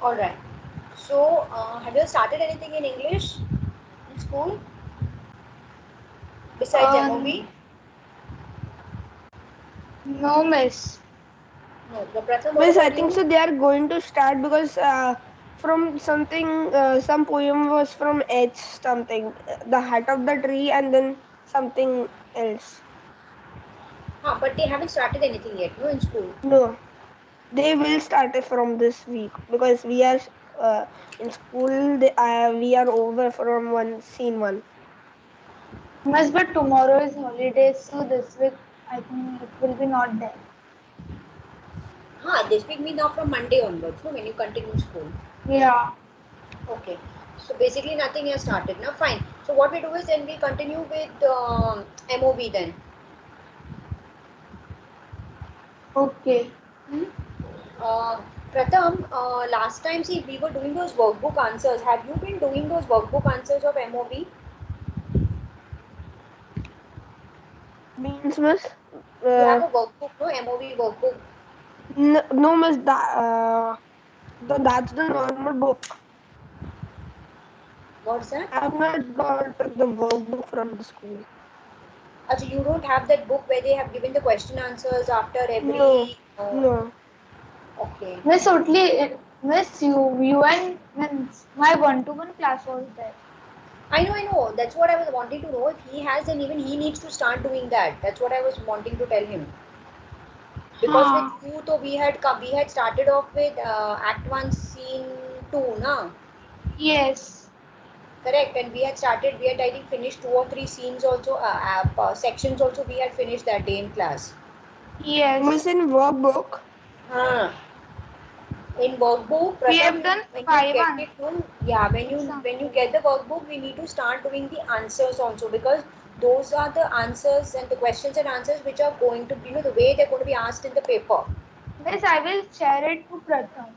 All right. So, have you started anything in English in school besides MOB? No, miss. No. The Pratham, what Miss, I about think you? so. They are going to start because from something, some poem was from H something, the heart of the tree, and then something else. But they haven't started anything yet, no, in school. No, they will start it from this week because we are in school. We are over from one scene one. Miss, but tomorrow is holiday, so this week I think it will be not there. This week means now from Monday onwards, no, when you continue school. Yeah. Okay. So basically nothing has started. Now fine. So what we do is then we continue with MOB then. Okay. Hmm? Uh, Pratham, last time see we were doing those workbook answers. Have you been doing those workbook answers of MOB? Means, miss, You have uh, a workbook, no, MOB workbook. no, miss. That's the normal book. What's that? I have not got the workbook from the school. Actually, you don't have that book where they have given the question answers after No, every. no. Okay. Miss Utli, Miss you and means my one-to-one class was there. I know, I know. That's what I was wanting to know. If he has, then even he needs to start doing that. That's what I was wanting to tell him. Because with Huh. you, so we had started off with Act One, Scene Two, na? Yes. Correct. And we had started. We had I think finished two or three scenes also. Sections also we had finished that day in class. Miss, Yes. in workbook. Huh. In workbook, We have Pratham, done when you five get it done, yeah, when you examples. get the workbook, we need to start doing the answers also because those are the answers and the questions and answers which are going to be, the way they're going to be asked in the paper. Miss, I will share it to Pratham.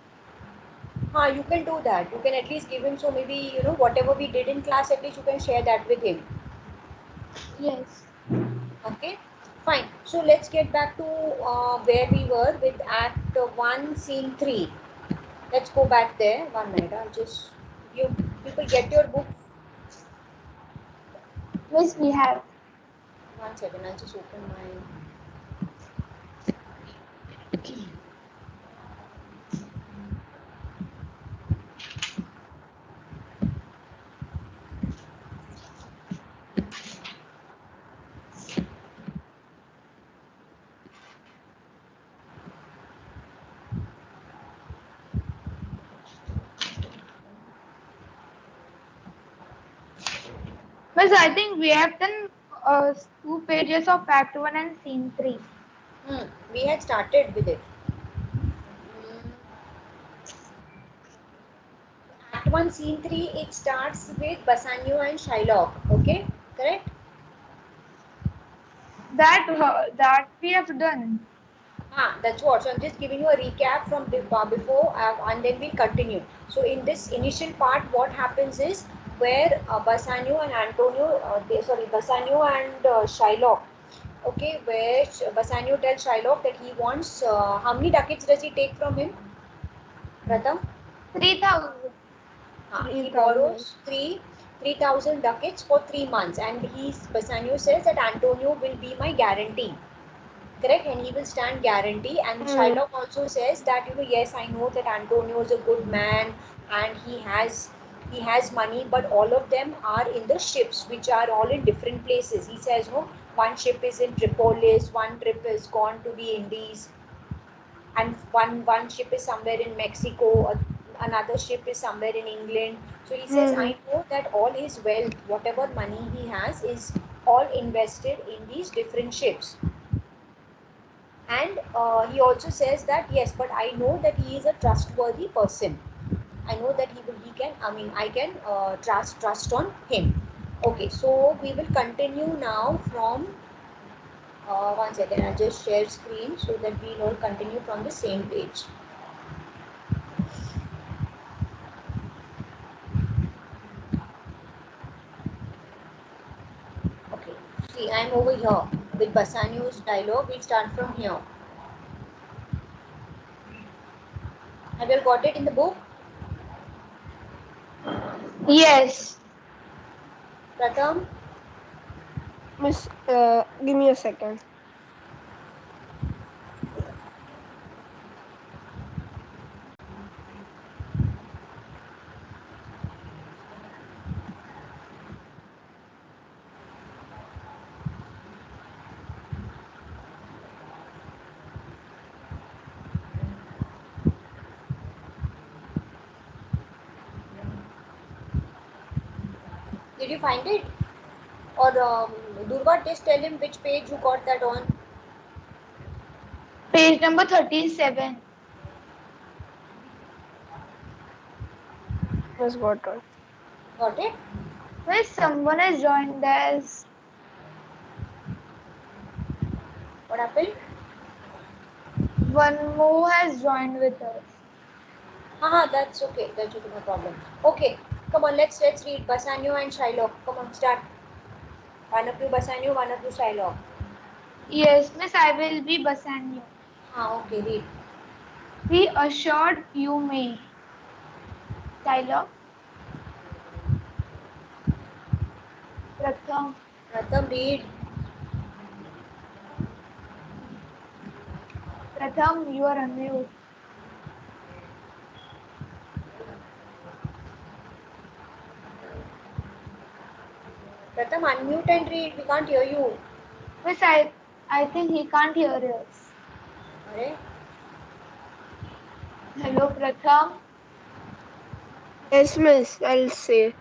You can do that. You can at least give him so maybe whatever we did in class, at least you can share that with him. Yes. Okay, fine. So let's get back to where we were with Act One, Scene Three. Let's go back there. 1 minute. I'll just you people get your book. Miss, we have. 1 second. I'll just open my. Miss, I think we have done 2 pages of Act 1 and Scene 3. We had started with it. Mm, Act 1, Scene 3, it starts with Bassanio and Shylock. Okay, correct? That we have done. That's what. So I'm just giving you a recap from before and then we'll continue. So in this initial part, what happens is where Bassanio and Antonio, Bassanio and Shylock, okay, where Bassanio tells Shylock that he wants, how many ducats does he take from him, Pratham? 3,000. He 3,000. borrows 3,000 ducats for 3 months, and Bassanio says that Antonio will be my guarantee. Correct, and he will stand guarantee. And Hmm. Shylock also says that yes, I know that Antonio is a good man and he has money, but all of them are in the ships which are all in different places. He says no, one ship is in Tripolis, one trip is gone to the Indies, and one ship is somewhere in Mexico, another ship is somewhere in England. So he says, Hmm. I know that all his wealth, whatever money he has, is all invested in these different ships. And he also says that yes, but I know that he is a trustworthy person. I know that he can, I mean, I can trust on him. Okay, so we will continue now from 1 second. I'll just share screen so that we'll all continue from the same page. Okay, see, I'm over here with Bassanio's dialogue. We'll start from here. Have you all got it in the book? Yes. Pratham? Miss, give me a second. Did you find it? Or Durga, just tell him which page you got that on. Page number 37. Miss, got on. Got it? Miss, someone has joined us. What happened? One more has joined with us. Haha, that's okay. That's okay, no problem. Okay, come on, let's read Bassanio and Shylock. Come on, start. One of you Bassanio, one of you Shylock. Yes, Miss, I will be Bassanio. Okay, read. Be assured you may. Dialogue. Pratham. Pratham, read. Pratham, you are unmute. Pratham, unmute and read. We can't hear you. Miss, I think he can't hear us. Are? Hello, Pratham. Yes, miss, I'll say.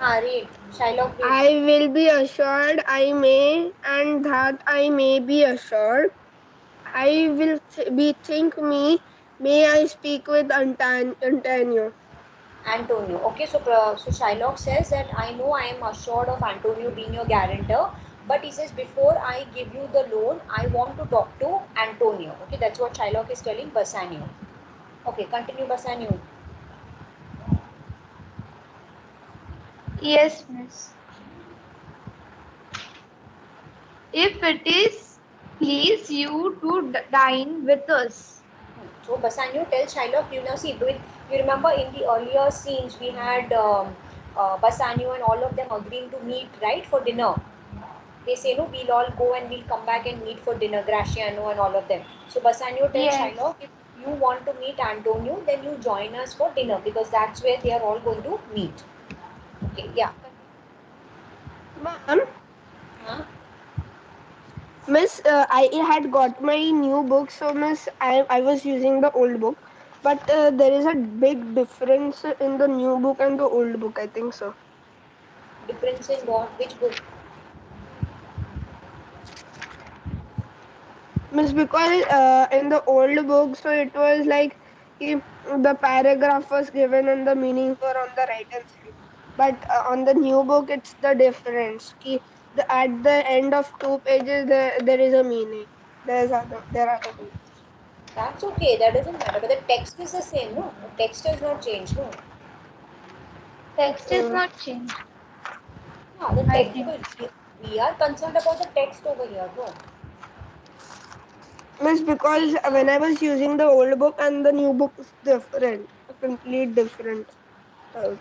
Read. Shylock, read. I will be assured I may, and that I may be assured. I will bethink me, may I speak with Antonio. Antonio. Okay, so Shylock says that I know I am assured of Antonio being your guarantor, but he says before I give you the loan, I want to talk to Antonio. Okay, that's what Shylock is telling Bassanio. Okay, continue Bassanio. Yes, Miss. If it is please you to dine with us. So Bassanio tells Shylock, you know, see, you remember in the earlier scenes we had Bassanio and all of them agreeing to meet, right, for dinner. They say, no, we'll all go and we'll come back and meet for dinner, Graciano and all of them. So Bassanio tells Yes. Shylock, if you want to meet Antonio, then you join us for dinner because that's where they are all going to meet. Okay, yeah. Ma'am, Huh? miss, I had got my new book, so miss, I was using the old book. But there is a big difference in the new book and the old book, I think so. Difference in what? Which book? Miss, because in the old book, so it was like if the paragraph was given and the meanings were on the right hand side. But on the new book, it's the difference. At the end of 2 pages, there is a meaning. There are the meanings. That's okay, that doesn't matter. But the text is the same, no? The text has not changed, no? Text is Mm. not changed, Yeah, the I text, think. because we are concerned about the text over here, no? Miss, because when I was using the old book and the new book is different, a complete different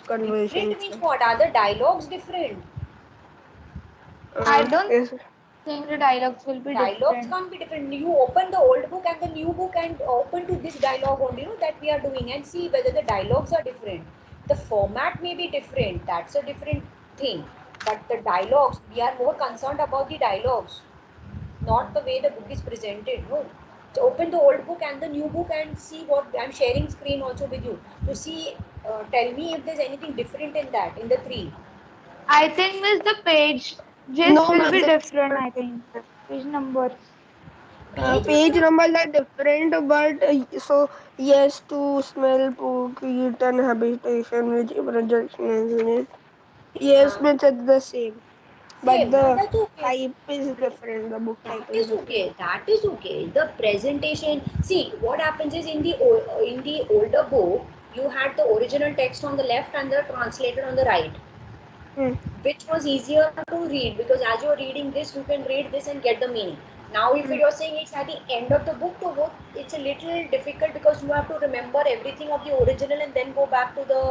conversation. Different means what? Are the dialogues different? I don't Yes. think the dialogues will be Dialogues different. can't be different. You open the old book and the new book and open to this dialogue only, you know, that we are doing and see whether the dialogues are different. The format may be different. That's a different thing. But the dialogues, we are more concerned about the dialogues, not the way the book is presented. No. So open the old book and the new book and see what I'm sharing screen also with you to see. Tell me if there's anything different in that in the three. I think Miss the page just No, will miss, be it's different, not I think. different. Page numbers. Page Page number. numbers are different, but so yes to smell, poke, eat, and habitation, which projection is in it. Yes, Uh, means it's the same, but Same. the That's okay. type is different. The book type That is is different. okay. That is okay. The presentation. See, what happens is in the older book, you had the original text on the left and the translated on the right, Hmm. which was easier to read because as you're reading this, you can read this and get the meaning. Now, if Hmm. you're saying it's at the end of the book to book, it's a little difficult because you have to remember everything of the original and then go back to the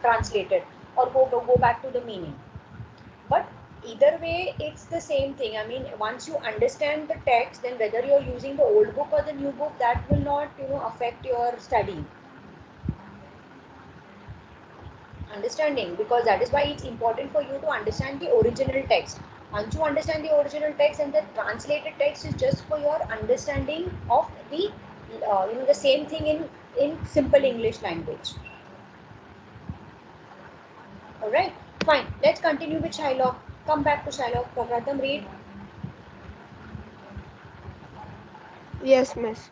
translated. or go back to the meaning. But either way, it's the same thing. I mean, once you understand the text, then whether you're using the old book or the new book, that will not, affect your study. Understanding, because that is why it's important for you to understand the original text. Once you understand the original text, and the translated text is just for your understanding of the the same thing in simple English language. All right, fine. Let's continue with Shylock. Come back to Shylock. Pratham, read. Yes, miss.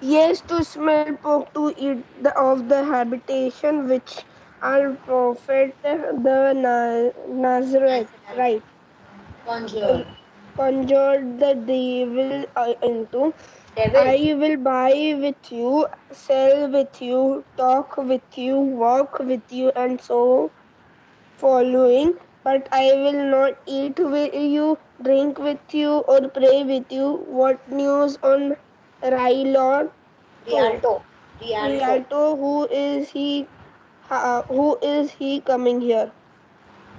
Yes, to smell pork, to eat of the habitation which our prophet the Nazareth, Nazarite. right, Conjure. conjured the devil into. Devil. I will buy with you, sell with you, talk with you, walk with you, and so following. But I will not eat with you, drink with you, or pray with you. What news on Railor? Rialto. Rialto. Rialto, who is he? Who is he coming here?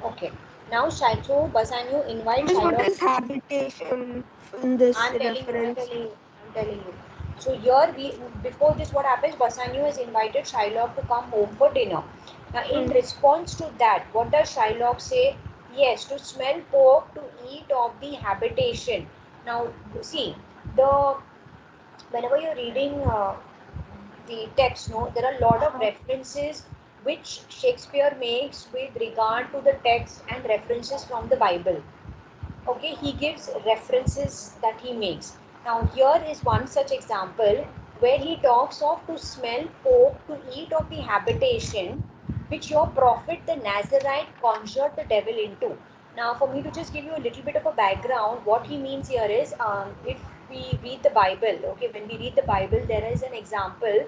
Okay. Now, so Bassanio invites Miss, what Shylock. is habitation in this I'm telling you, I'm reference? telling you, I'm telling you. So here before this what happens, Bassanio has invited Shylock to come home for dinner. Now in Mm. response to that, what does Shylock say? Yes, to smell pork, to eat of the habitation. Now see, the whenever you're reading the text, no, there are a lot of references which Shakespeare makes with regard to the text and references from the Bible. Okay, he gives references that he makes. Now here is one such example where he talks of to smell pork, to eat of the habitation which your prophet the Nazarite conjured the devil into. Now for me to just give you a little bit of a background, what he means here is, if we read the Bible, okay, when we read the Bible, there is an example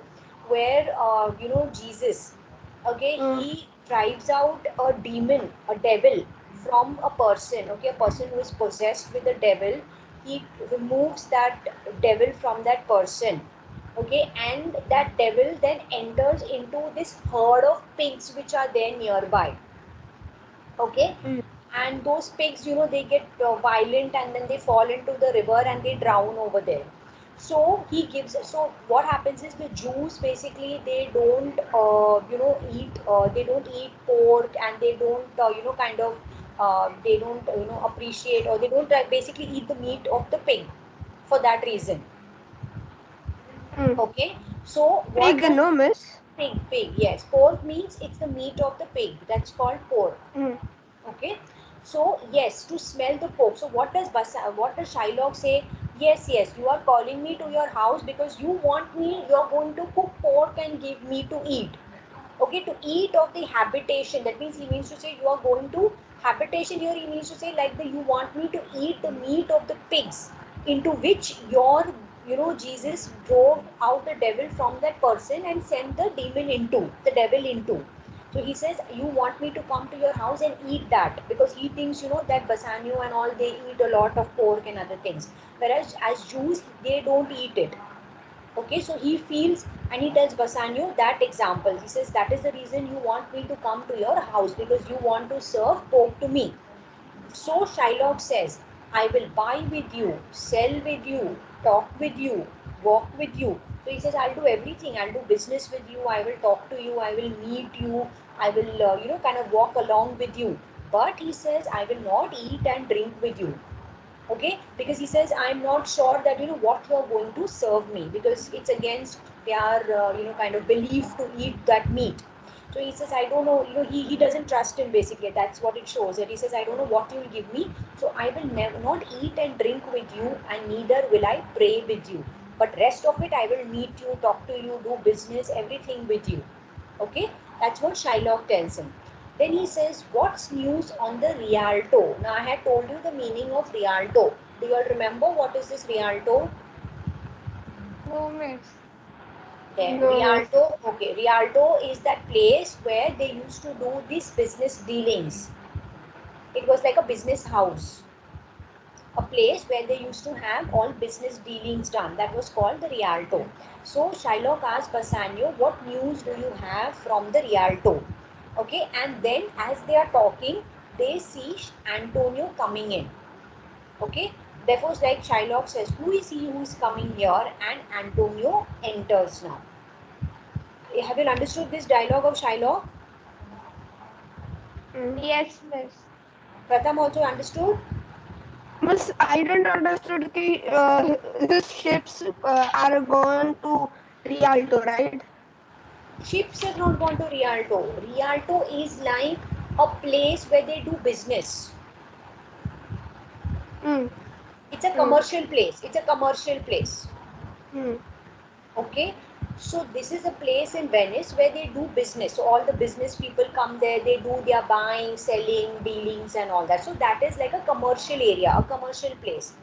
where Jesus, okay, Mm. he drives out a demon, a devil from a person, okay, a person who is possessed with a devil. He removes that devil from that person, okay, and that devil then enters into this herd of pigs which are there nearby, okay, Mm. and those pigs, they get violent, and then they fall into the river and they drown over there. So what happens is the Jews basically, they don't they don't eat pork, and they don't kind of they don't appreciate, or they don't basically eat the meat of the pig for that reason. Mm. Okay, so what Pig, does no, miss. pig, yes, pork means it's the meat of the pig, that's called pork. Mm. Okay, so yes, to smell the pork. So what does Shylock say? Yes, yes, you are calling me to your house because you want me, you're going to cook pork and give me to eat. Okay, to eat of the habitation, that means he means to say you are going to habitation. Here he means to say like the you want me to eat the meat of the pigs, into which your Jesus drove out the devil from that person and sent the demon into the devil into. So he says, you want me to come to your house and eat that, because he thinks, that Bassanio and all, they eat a lot of pork and other things. Whereas as Jews, they don't eat it. Okay, so he feels, and he tells Bassanio that example. He says, that is the reason you want me to come to your house, because you want to serve pork to me. So Shylock says, I will buy with you, sell with you, talk with you, walk with you. So he says, I'll do everything. I'll do business with you. I will talk to you. I will meet you. I will, kind of walk along with you. But he says, I will not eat and drink with you. Okay, because he says, I'm not sure that what you're going to serve me, because it's against their kind of belief to eat that meat. So he says, I don't know, he doesn't trust him, basically. That's what it shows, that he says, I don't know what you will give me, so I will never not eat and drink with you, and neither will I pray with you, but rest of it I will meet you, talk to you, do business, everything with you. Okay, that's what Shylock tells him. Then he says, what's news on the Rialto? Now I had told you the meaning of Rialto. Do you all remember what is this Rialto? No, miss. There, No, miss. Rialto. Okay, Rialto is that place where they used to do these business dealings. It was like a business house. a place where they used to have all business dealings done. That was called the Rialto. So Shylock asked Bassanio, what news do you have from the Rialto? Okay, and then as they are talking, they see Antonio coming in. Okay, therefore, like Shylock says, who is he who is coming here? And Antonio enters now. Have you understood this dialogue of Shylock? Yes, miss. Pratham also understood? Miss, I didn't understood कि his ships are gone to Rialto, right? Ships have not gone to Rialto. Rialto is like a place where they do business. Hmm. It's a commercial place. It's a commercial place. Hmm. Okay. So this is a place in Venice where they do business. So all the business people come there. They do their buying, selling, dealings, and all that. So that is like a commercial area, a commercial place.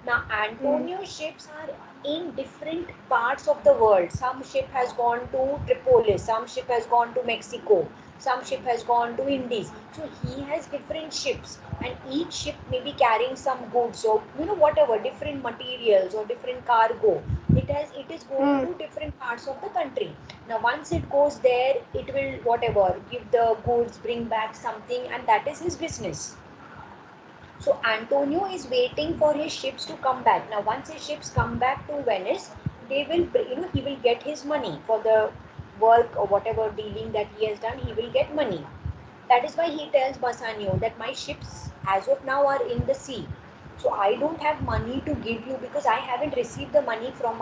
Now, Hmm. Antonio's ships are in different parts of the world. Some ship has gone to Tripolis, some ship has gone to Mexico, some ship has gone to Indies. So he has different ships, and each ship may be carrying some goods or whatever different materials or different cargo. It is going Hmm. to different parts of the country. Now, once it goes there, it will whatever give the goods, bring back something, and that is his business. So Antonio is waiting for his ships to come back. Now, once his ships come back to Venice, they will, he will get his money for the work or whatever dealing that he has done. He will get money. That is why he tells Bassanio that my ships, as of now, are in the sea. So I don't have money to give you because I haven't received the money from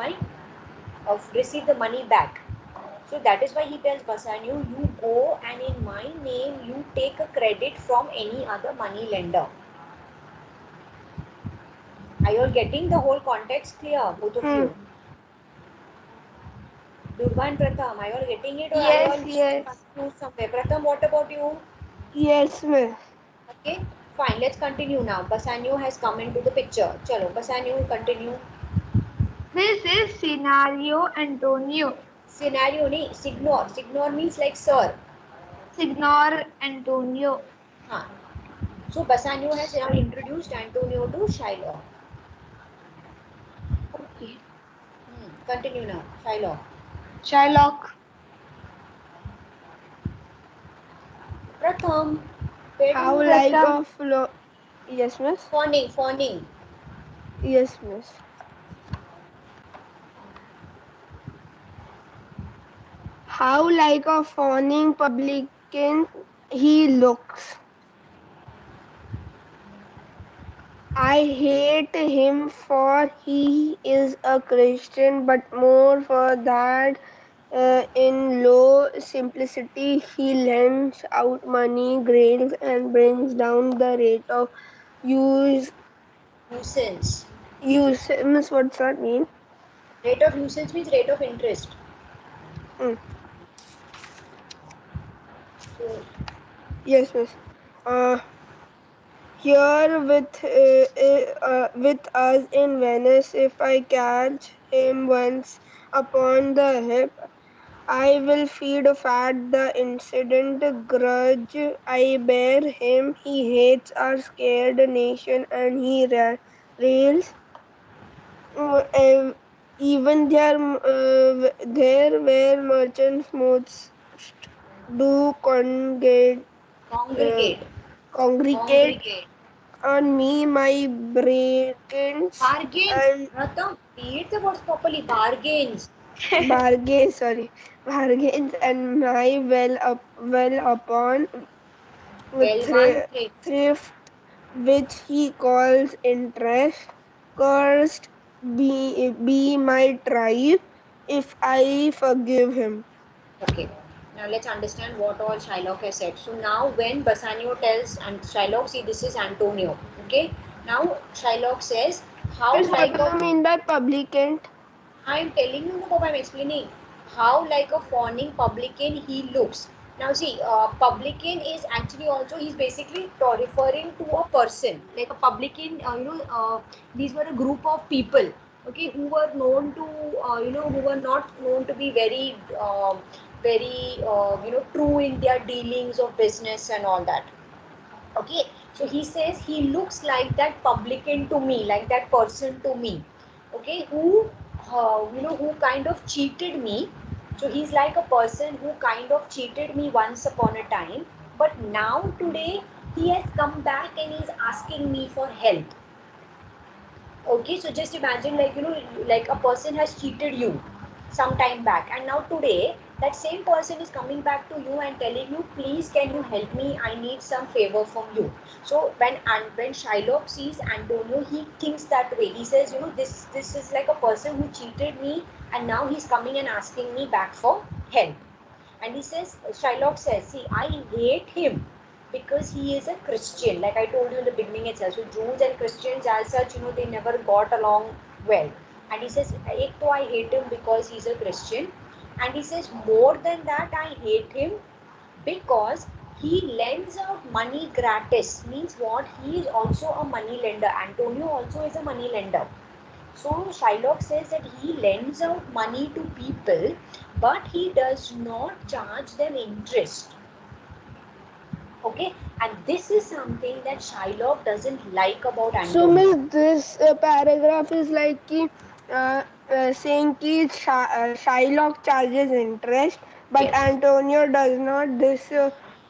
received the money back. So that is why he tells Bassanio, you go and in my name you take a credit from any other money lender. Are you all getting the whole context clear, both of Hmm. you? Durga and Pratham, are you all getting it or are you Yes, all still yes. confused somewhere? Pratham, what about you? Yes, miss. Okay, fine, let's continue now. Bassanio has come into the picture. Chalo, Bassanio, continue. This is scenario Antonio. Scenario nahi, signor. Signor means like sir. Signor Antonio. Huh. So Bassanio has now introduced Antonio to Shylock. Okay. Continue now, Shylock. Shylock. Pratham, where do How you like Pratham. a flow? Yes, miss. fawning? Yes, miss. How like a fawning publican he looks. I hate him for he is a Christian, but more for that in low simplicity he lends out money, grails, and brings down the rate of use. Nuisance. Miss, what's that mean? Rate of usage means rate of interest. Mm, So yes, miss. Uh, Here with us in Venice, if I catch him once upon the hip, I will feed fat the incident grudge I bear him. He hates our scared nation and he rails. Even there where merchants most do uh, congregate. congregate Congregate. on me, my breakins Bargains. and Pratham, read the words properly. Bargains. bargains, sorry, bargains and my well upon with Well-worn things. thrift, which he calls interest. Cursed be my tribe if I forgive him. Okay. Now let's understand what all Shylock has said. So now when Bassanio tells and Shylock, see this is Antonio. Okay. Now Shylock says, how Is what like do a you mean by publicant? I'm telling you, no, Bob, I'm explaining how like a fawning publican he looks. Now see, publican is actually also, he's basically referring to a person. Like a publican, these were a group of people, okay, who were known to, who were not known to be very, true in their dealings of business and all that. Okay, So he says he looks like that publican to me, like that person to me, okay, who who kind of cheated me. So he's like a person who kind of cheated me once upon a time, but now today he has come back and he's asking me for help. Okay, so just imagine, like, like a person has cheated you some time back, and now today that same person is coming back to you and telling you, please can you help me, I need some favor from you. So when Shylock sees Antonio, he thinks that way. He says, this is like a person who cheated me, and now he's coming and asking me back for help. And he says, Shylock says, see, I hate him because he is a Christian. Like I told you in the beginning itself. So Jews and Christians as such, they never got along well. And he says, ek to I hate him because he's a Christian. And he says, more than that, I hate him because he lends out money gratis. Means what? He is also a money lender. Antonio also is a money lender. So Shylock says that he lends out money to people, but he does not charge them interest. Okay, and this is something that Shylock doesn't like about So, Antonio. miss, this paragraph is like saying कि Shylock charges interest, but Yes, Antonio does not. This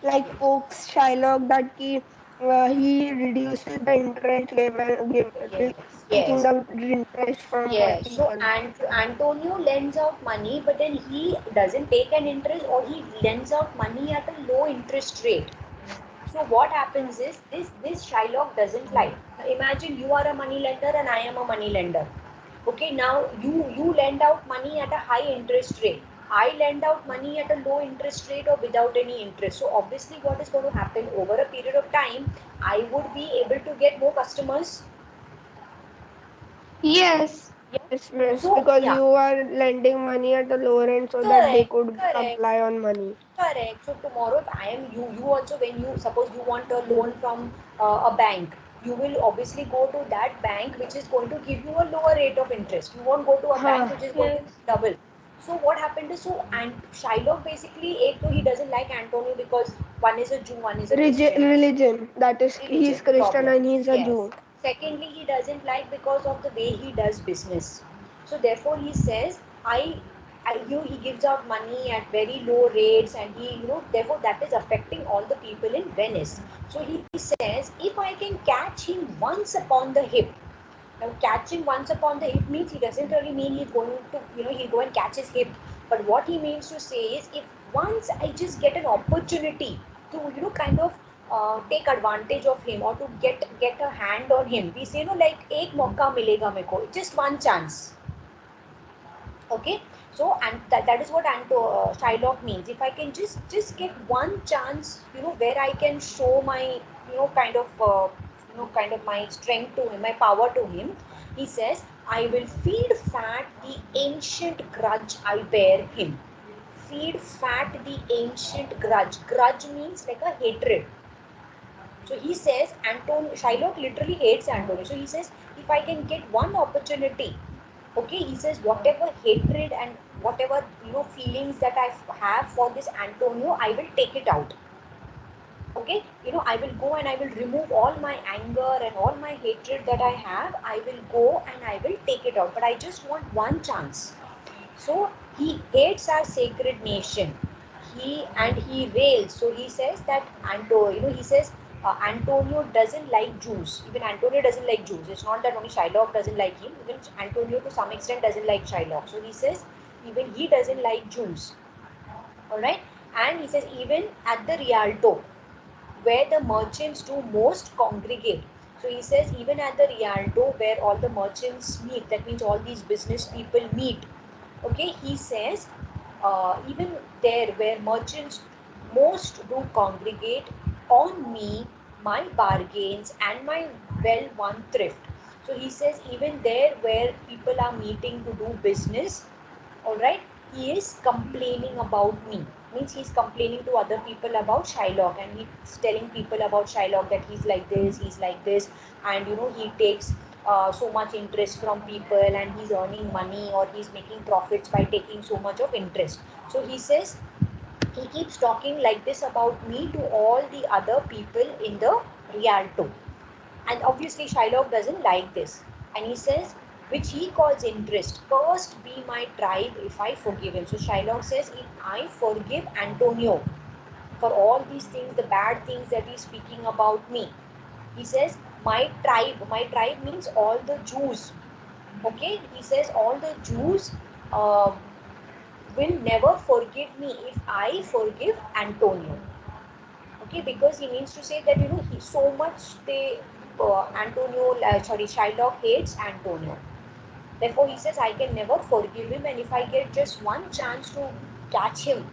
like pokes Shylock that he reduces the interest yes, taking yes. the interest from Yes, so people. Antonio lends out money, but then he doesn't take an interest, or he lends out money at a low interest rate. So what happens is this Shylock doesn't like. Now imagine you are a money lender and I am a money lender. Okay, now you lend out money at a high interest rate. I lend out money at a low interest rate or without any interest. So obviously what is going to happen over a period of time, I would be able to get more customers. Yes. Yeah. Yes, miss, So because yeah, you are lending money at the lower end so that they correct, could correct. apply on money. Correct. So tomorrow, if I am you, you also, when you suppose you want a loan from a bank, you will obviously go to that bank which is going to give you a lower rate of interest. You won't go to a bank Huh. which is going to Yes. give double. So what happened is, so and Shylock basically, he doesn't like Antonio because one is a Jew, one is a Christian. Religion, that is, Religion he's Christian problem. and he's a Yes. Jew. Secondly, he doesn't like because of the way he does business. So therefore, he says, he gives out money at very low rates, and therefore that is affecting all the people in Venice. So he says, if I can catch him once upon the hip. Now, catching once upon the hip means he doesn't really mean he's going to, he'll go and catch his hip. But what he means to say is, if once I just get an opportunity to, kind of take advantage of him, or to get a hand on him, we say, like, ek mauka milega meko, just one chance. Okay, so and that is what Shylock means. If I can just get one chance, where I can show my, kind of my strength to him, my power to him, he says, I will feed fat the ancient grudge I bear him. Feed fat the ancient grudge. Grudge means like a hatred. So he says, Shylock literally hates Antonio. So he says, if I can get one opportunity, okay, he says, whatever hatred and whatever, feelings that I have for this Antonio, I will take it out. Okay, I will go and I will remove all my anger and all my hatred that I have. I will go and I will take it out. But I just want one chance. So he hates our sacred nation. He rails. So he says that he says Antonio doesn't like Jews. Even Antonio doesn't like Jews. It's not that only Shylock doesn't like him. Even Antonio to some extent doesn't like Shylock. So he says even he doesn't like Jews. All right, and he says even at the Rialto, where the merchants do most congregate. So he says even at the Rialto, where all the merchants meet, that means all these business people meet. Okay, he says even there where merchants most do congregate, on me my bargains and my well won thrift. So he says even there where people are meeting to do business, all right, he is complaining about me. Means he's complaining to other people about Shylock, and he's telling people about Shylock that he's like this, and he takes so much interest from people, and he's earning money, or he's making profits by taking so much of interest. So he says he keeps talking like this about me to all the other people in the Rialto. And obviously Shylock doesn't like this. And he says, which he calls interest. Cursed be my tribe if I forgive him. So Shylock says, if I forgive Antonio for all these things, the bad things that he's speaking about me, he says, my tribe means all the Jews. Okay, he says all the Jews uh, will never forgive me if I forgive Antonio. Okay, because he means to say that he so much Shylock hates Antonio. Therefore, he says I can never forgive him, and if I get just one chance to catch him,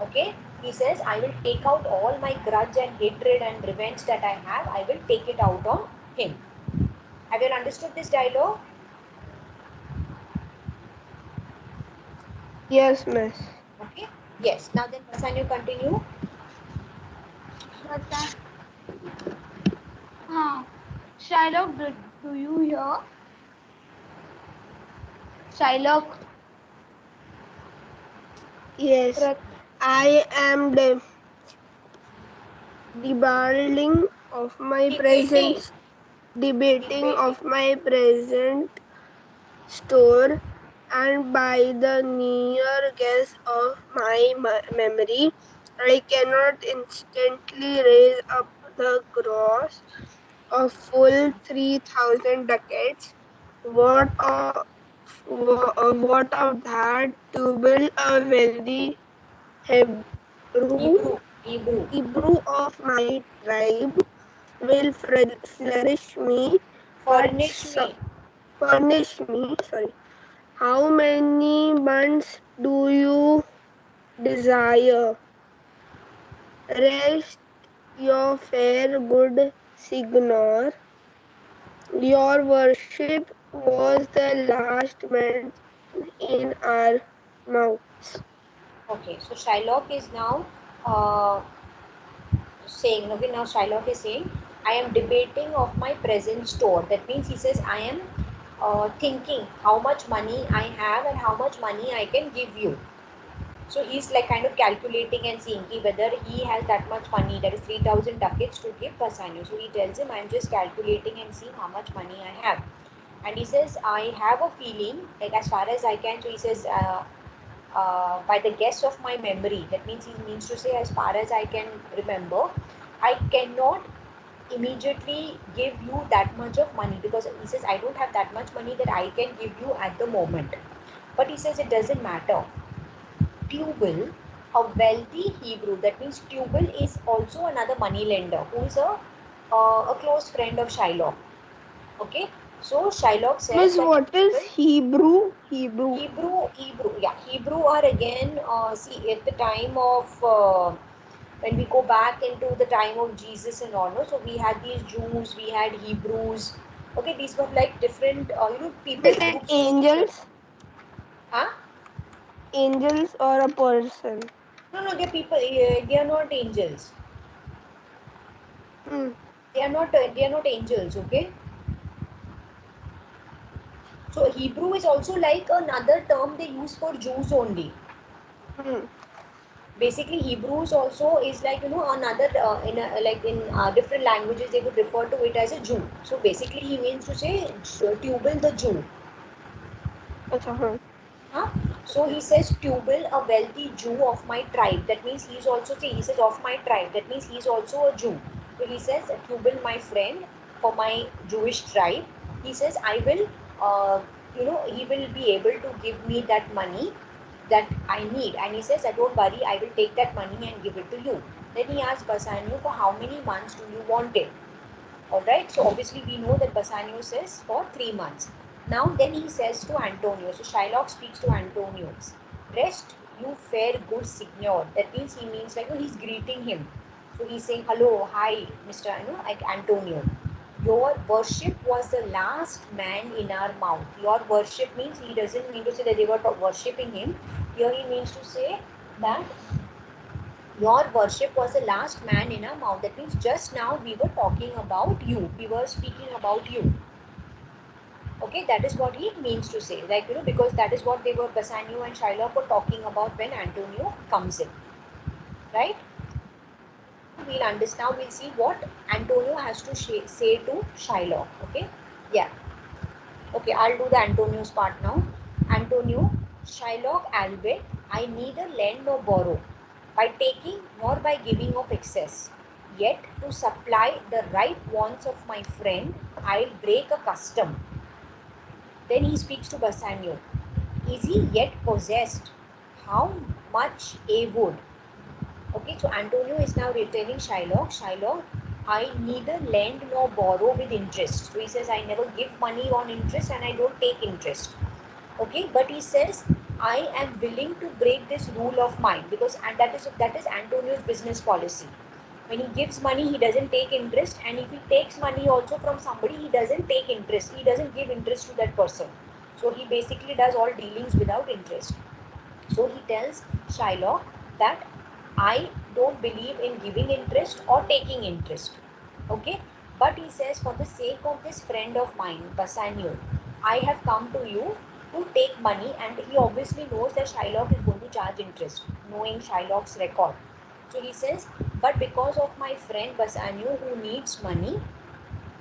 okay, he says I will take out all my grudge and hatred and revenge that I have. I will take it out on him. Have you understood this dialogue? Yes, miss. Okay. Yes. Now then, Bassanio, continue. But that, Shylock, do you hear? Shylock, Yes, I am debating of my Debating. presence, debating Debating. of my present store, and by the near guess of my memory, I cannot instantly raise up the gross of full 3,000 ducats. What of that to build a wealthy Hebrew, Hebrew. Hebrew. Hebrew of my tribe will flourish me, but Furnish me. furnish me. Sorry. How many months do you desire? Rest your fair good Signor. Your worship was the last man in our mouths. Okay. So Shylock is now uh, saying, okay, now Shylock is saying, I am debating of my present store. That means he says, I am thinking how much money I have and how much money I can give you. So he's like kind of calculating and seeing whether he has that much money, that is 3,000 ducats to give Bassanio. So he tells him, I'm just calculating and seeing how much money I have. And he says, I have a feeling, like as far as I can, so he says, by the guess of my memory, that means he means to say, as far as I can remember, I cannot immediately give you that much of money, because he says, I don't have that much money that I can give you at the moment. But he says, it doesn't matter. Tubal, a wealthy Hebrew, that means Tubal is also another money lender who is a close friend of Shylock. Okay, so Shylock says Miss, that what is Tubal, Hebrew? Hebrew. Yeah, Hebrew are again, see, at the time of, when we go back into the time of Jesus and all, no? So we had these Jews, we had Hebrews, okay, these were like different, people, Is it groups of people. angels? Huh? Angels or a person? No, no, they're people, they are not angels. Hmm. They are not angels, okay? So Hebrew is also like another term they use for Jews only. Hmm. Basically, Hebrews also is like another like in different languages they would refer to it as a Jew. So basically, he means to say Tubal the Jew. Acha, huh. Huh? So he says Tubal, a wealthy Jew of my tribe. That means he's also, see, he says of my tribe. That means he's also a Jew. So he says Tubal, my friend, for my Jewish tribe. He says I will, he will be able to give me that money that I need. And he says, don't worry, I will take that money and give it to you. Then he asks Bassanio, for how many months do you want it? Alright, so obviously we know that Bassanio says for 3 months. Now then he says to Antonio, so Shylock speaks to Antonio, rest you fair good signor. That means he means like, he's greeting him. So he's saying, hello, hi, Mr. Like Antonio. Your worship was the last man in our mouth. Your worship means, he doesn't mean to say that they were worshipping him. Here he means to say that your worship was the last man in our mouth. That means just now we were talking about you. We were speaking about you. Okay, that is what he means to say. Like, because that is what they were, Bassanio and Shylock were talking about when Antonio comes in. Right? we'll understand. Now we'll see what Antonio has to say to Shylock. Okay, yeah. Okay, I'll do the Antonio's part now. Antonio, Shylock Albert, I neither lend nor borrow, by taking nor by giving of excess. Yet to supply the right wants of my friend, I'll break a custom. Then he speaks to Bassanio. Is he yet possessed? How much a would? Okay, so Antonio is now returning Shylock. Shylock, I neither lend nor borrow with interest. So he says, I never give money on interest and I don't take interest. Okay, but he says, I am willing to break this rule of mine, because and that is Antonio's business policy. When he gives money, he doesn't take interest, and if he takes money also from somebody, he doesn't take interest. He doesn't give interest to that person. So he basically does all dealings without interest. So he tells Shylock that I don't believe in giving interest or taking interest. Okay? But he says, for the sake of this friend of mine, Bassanio, I have come to you to take money, and he obviously knows that Shylock is going to charge interest, knowing Shylock's record. So he says, but because of my friend Bassanio who needs money,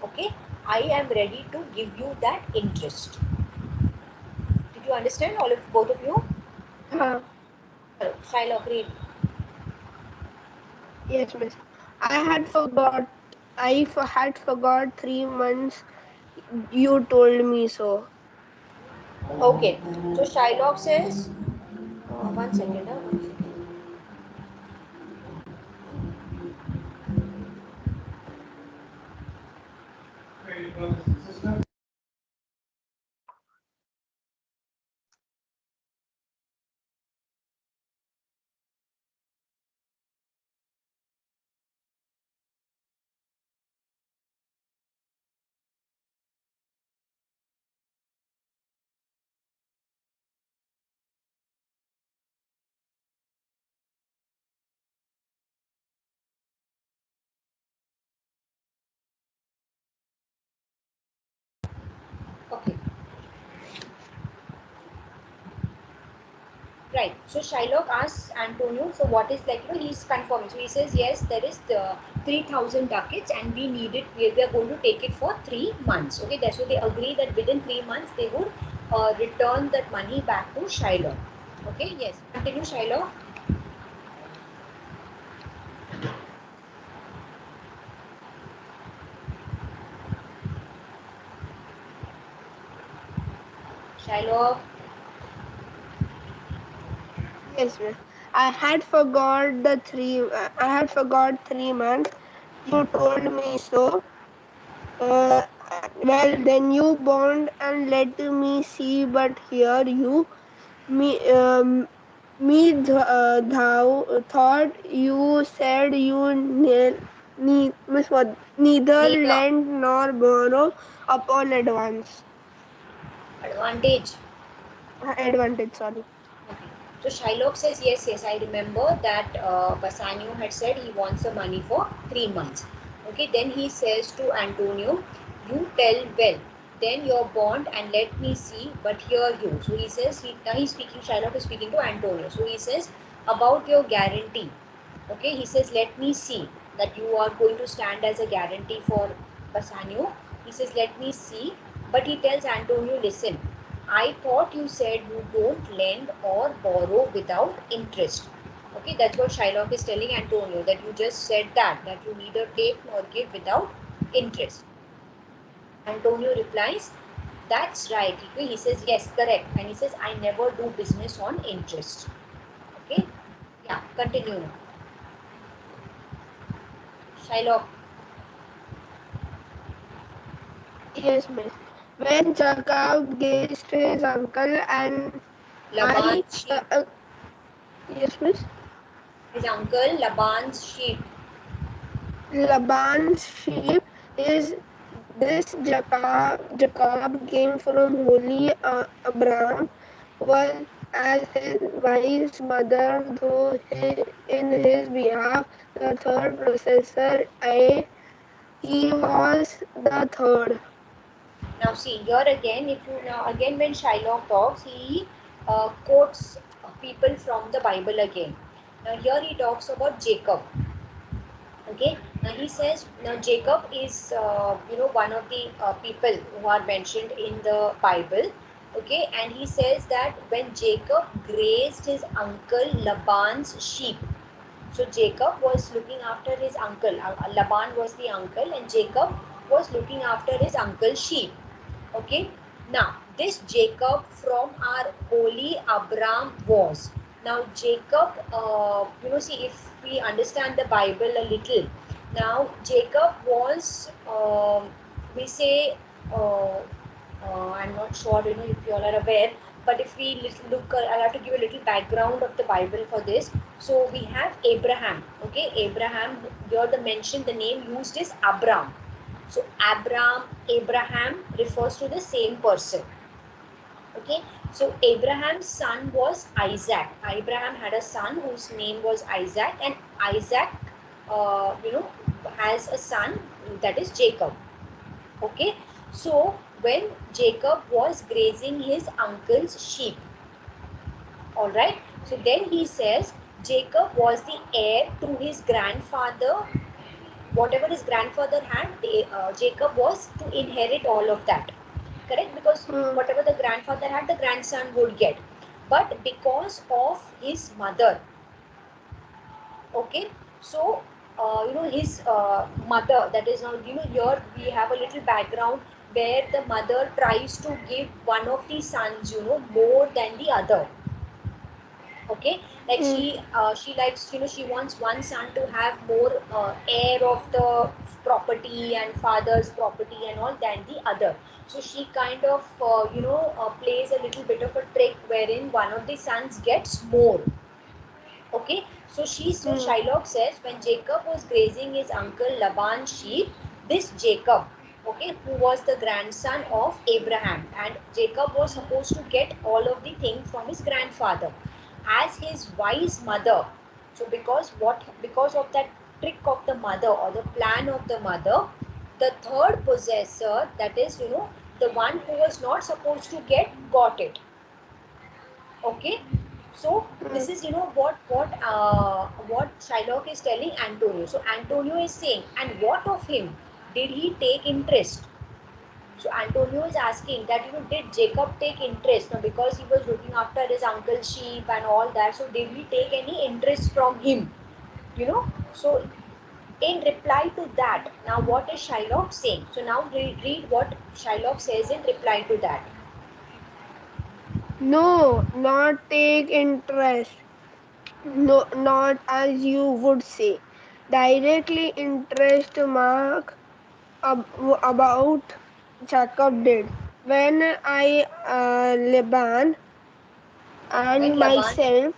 okay, I am ready to give you that interest. Did you understand, all of both of you? Shylock, read. Yes, miss. I had forgot. Had forgot 3 months. You told me so. Okay, so Shylock says, one second, one second. Okay, right. So Shylock asks Antonio, so what is, like, he's confirming. So he says, yes, there is the 3,000 ducats and we need it. We are going to take it for 3 months. Okay, that's what they agree, that within 3 months they would return that money back to Shylock. Okay, yes. Continue, Shylock. Shylock. Yes, miss. I had forgot the three. I had forgot 3 months. You told me so. Uh, well, then you bond and let me see. But here you, me, thou thought you said you miss what? Neither Neither. lend nor borrow upon advance. Advantage. Advantage. Sorry. Okay. So Shylock says, yes, yes, I remember that Bassanio had said he wants the money for 3 months. Okay, then he says to Antonio, you tell well, then your bond and let me see, but hear you. So he says, now he's speaking, Shylock is speaking to Antonio. So he says, about your guarantee. Okay, he says, let me see that you are going to stand as a guarantee for Bassanio. He says, let me see, but he tells Antonio, listen, I thought you said you don't lend or borrow without interest. Okay, that's what Shylock is telling Antonio, that you just said that you neither take nor give without interest. Antonio replies, that's right. Okay, he says, yes, correct. And he says, I never do business on interest. Okay, yeah, continue now. Shylock. Yes, miss. When Jacob gazed to his uncle and I, Laban's sheep. yes, miss. His uncle Laban's sheep. Laban's sheep is this Jacob came from holy Abraham, was as his wife's mother, though in his behalf the third processor, he was the third. Now see here again, if you now again when Shylock talks, he quotes people from the Bible again. Now here he talks about Jacob. Okay, now he says, now Jacob is one of the people who are mentioned in the Bible. Okay, and he says that when Jacob grazed his uncle Laban's sheep, so Jacob was looking after his uncle. Laban was the uncle, and Jacob was looking after his uncle's sheep. Okay. Now this Jacob from our holy Abraham was. Now Jacob, see, if we understand the Bible a little, now Jacob was, we say, I'm not sure, if you all are aware, but if we look, I'll have to give a little background of the Bible for this. So we have Abraham. Okay, Abraham. Here the mention, the name used is Abram. So Abraham refers to the same person. Okay, so Abraham's son was Isaac. Abraham had a son whose name was Isaac, and Isaac, has a son that is Jacob. Okay, so when Jacob was grazing his uncle's sheep, all right, so then he says Jacob was the heir to his grandfather. Whatever his grandfather had, Jacob was to inherit all of that. Correct? Because whatever the grandfather had, the grandson would get. But because of his mother, okay, so his mother, that is now, here we have a little background where the mother tries to give one of the sons, more than the other. Okay, like she likes, she wants one son to have more heir of the property and father's property and all than the other. So she kind of plays a little bit of a trick wherein one of the sons gets more. Okay, so Shylock says when Jacob was grazing his uncle Laban's sheep, this Jacob, okay, who was the grandson of Abraham, and Jacob was supposed to get all of the things from his grandfather as his wise mother. So because of that trick of the mother or the plan of the mother, the third possessor, that is, the one who was not supposed to get, got it. Okay, so this is, what Shylock is telling Antonio. So Antonio is saying, and what of him? Did he take interest? So Antonio is asking that, did Jacob take interest? Now, because he was looking after his uncle's sheep and all that, so did he take any interest from him? So in reply to that, now what is Shylock saying? So now read what Shylock says in reply to that. No, not take interest. No, not as you would say. Directly interest mark about Jacob did. When I Laban When and Laban myself,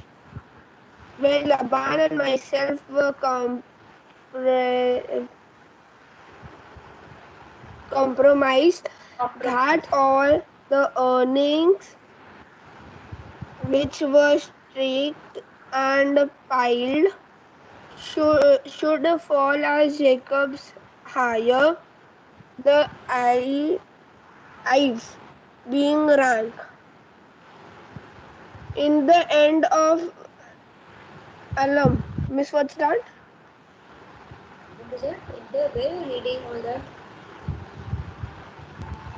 when Laban and myself were compromised, that compromised. all the earnings which were streaked and piled should fall as Jacob's higher, the ives being rank. In the end of Alam. Miss, what's that? What is it? Where are you reading all that?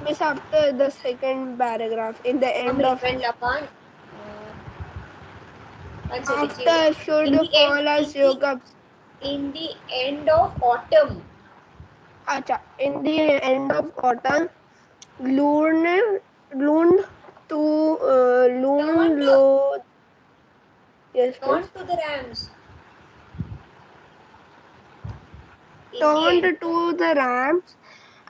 Miss, after the second paragraph, in the I end mean, of when Laban, one second, see, after should in the end, fall as Jacob's. in the end of autumn, Acha, in the end of autumn, Lune loomed to turn loomed to low. Yes, turn miss. to the rams. In the Turned end, to the ramps,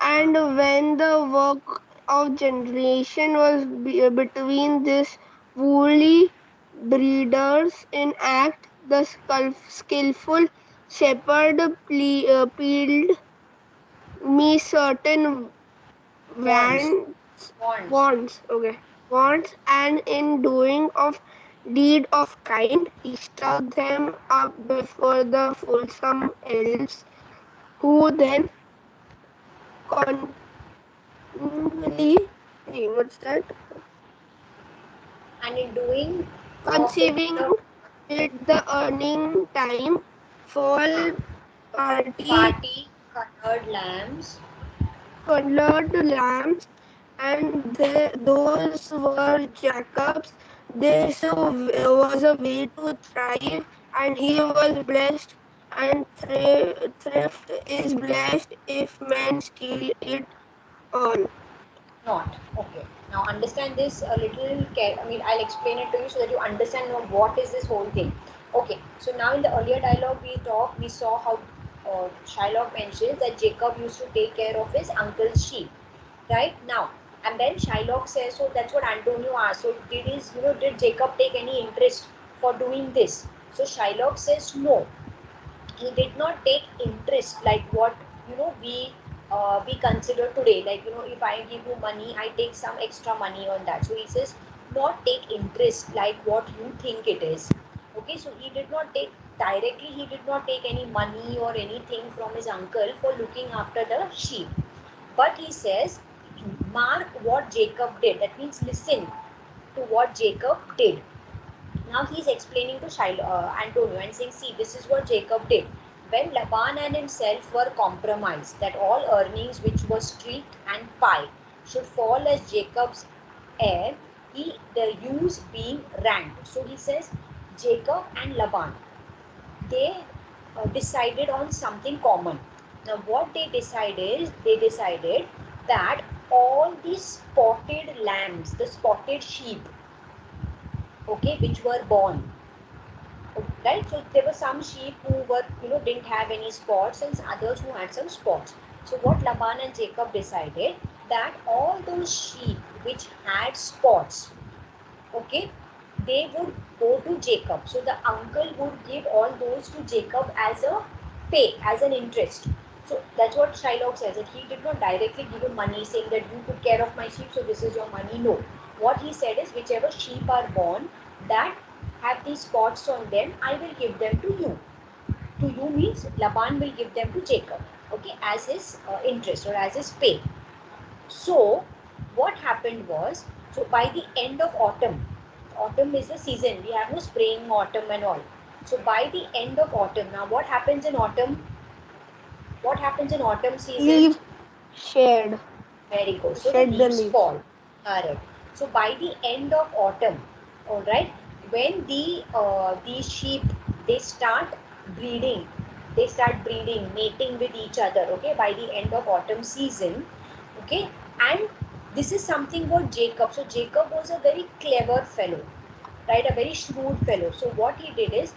and when the work of generation was between these woolly breeders in act, the skillful shepherd peeled me certain wants, wants, wants. wants, and in doing of deed of kind, he struck them up before the fulsome elves, who then continually, what's that? And in doing of it, Conceiving it the earning time fall Party colored lambs. colored lambs, and those were Jacob's. This was a way to thrive, and he was blessed. And thrift is blessed if men steal it all. Not. Okay. Now understand this a little I mean, I'll explain it to you so that you understand now what is this whole thing. Okay. So now in the earlier dialogue we saw how Shylock mentions that Jacob used to take care of his uncle's sheep. Right now. And then Shylock says, so that's what Antonio asked. So did Jacob take any interest for doing this? So Shylock says no, he did not take interest like what we consider today. Like if I give you money, I take some extra money on that. So he says not take interest like what you think it is. Okay, so he did not take directly. He did not take any money or anything from his uncle for looking after the sheep. But he says, mark what Jacob did. That means listen to what Jacob did. Now he's explaining to Antonio and saying, see, this is what Jacob did. When Laban and himself were compromised, that all earnings which were streaked and pi should fall as Jacob's heir, the ewes being ranked. So he says, Jacob and Laban, they decided on something common. Now what they decided that all these spotted lambs, the spotted sheep, okay, which were born, right? So there were some sheep who were, didn't have any spots, and others who had some spots. So what Laban and Jacob decided, that all those sheep which had spots, okay, they would go to Jacob. So the uncle would give all those to Jacob as a pay, as an interest. So that's what Shylock says, that he did not directly give him money saying that you took care of my sheep, so this is your money. No. What he said is, whichever sheep are born that have these spots on them, I will give them to you. To you means Laban will give them to Jacob, okay, as his interest or as his pay. So what happened was, so by the end of autumn is the season, we have no spring, autumn and all. So by the end of autumn, now what happens in autumn? What happens in autumn season? Leaves shed. Very good. So the Shed the leaves leaves. fall. Correct. So by the end of autumn, all right, when these sheep, they start breeding, mating with each other. Okay, by the end of autumn season, okay, and this is something about Jacob. So Jacob was a very clever fellow, right? A very shrewd fellow. So what he did is,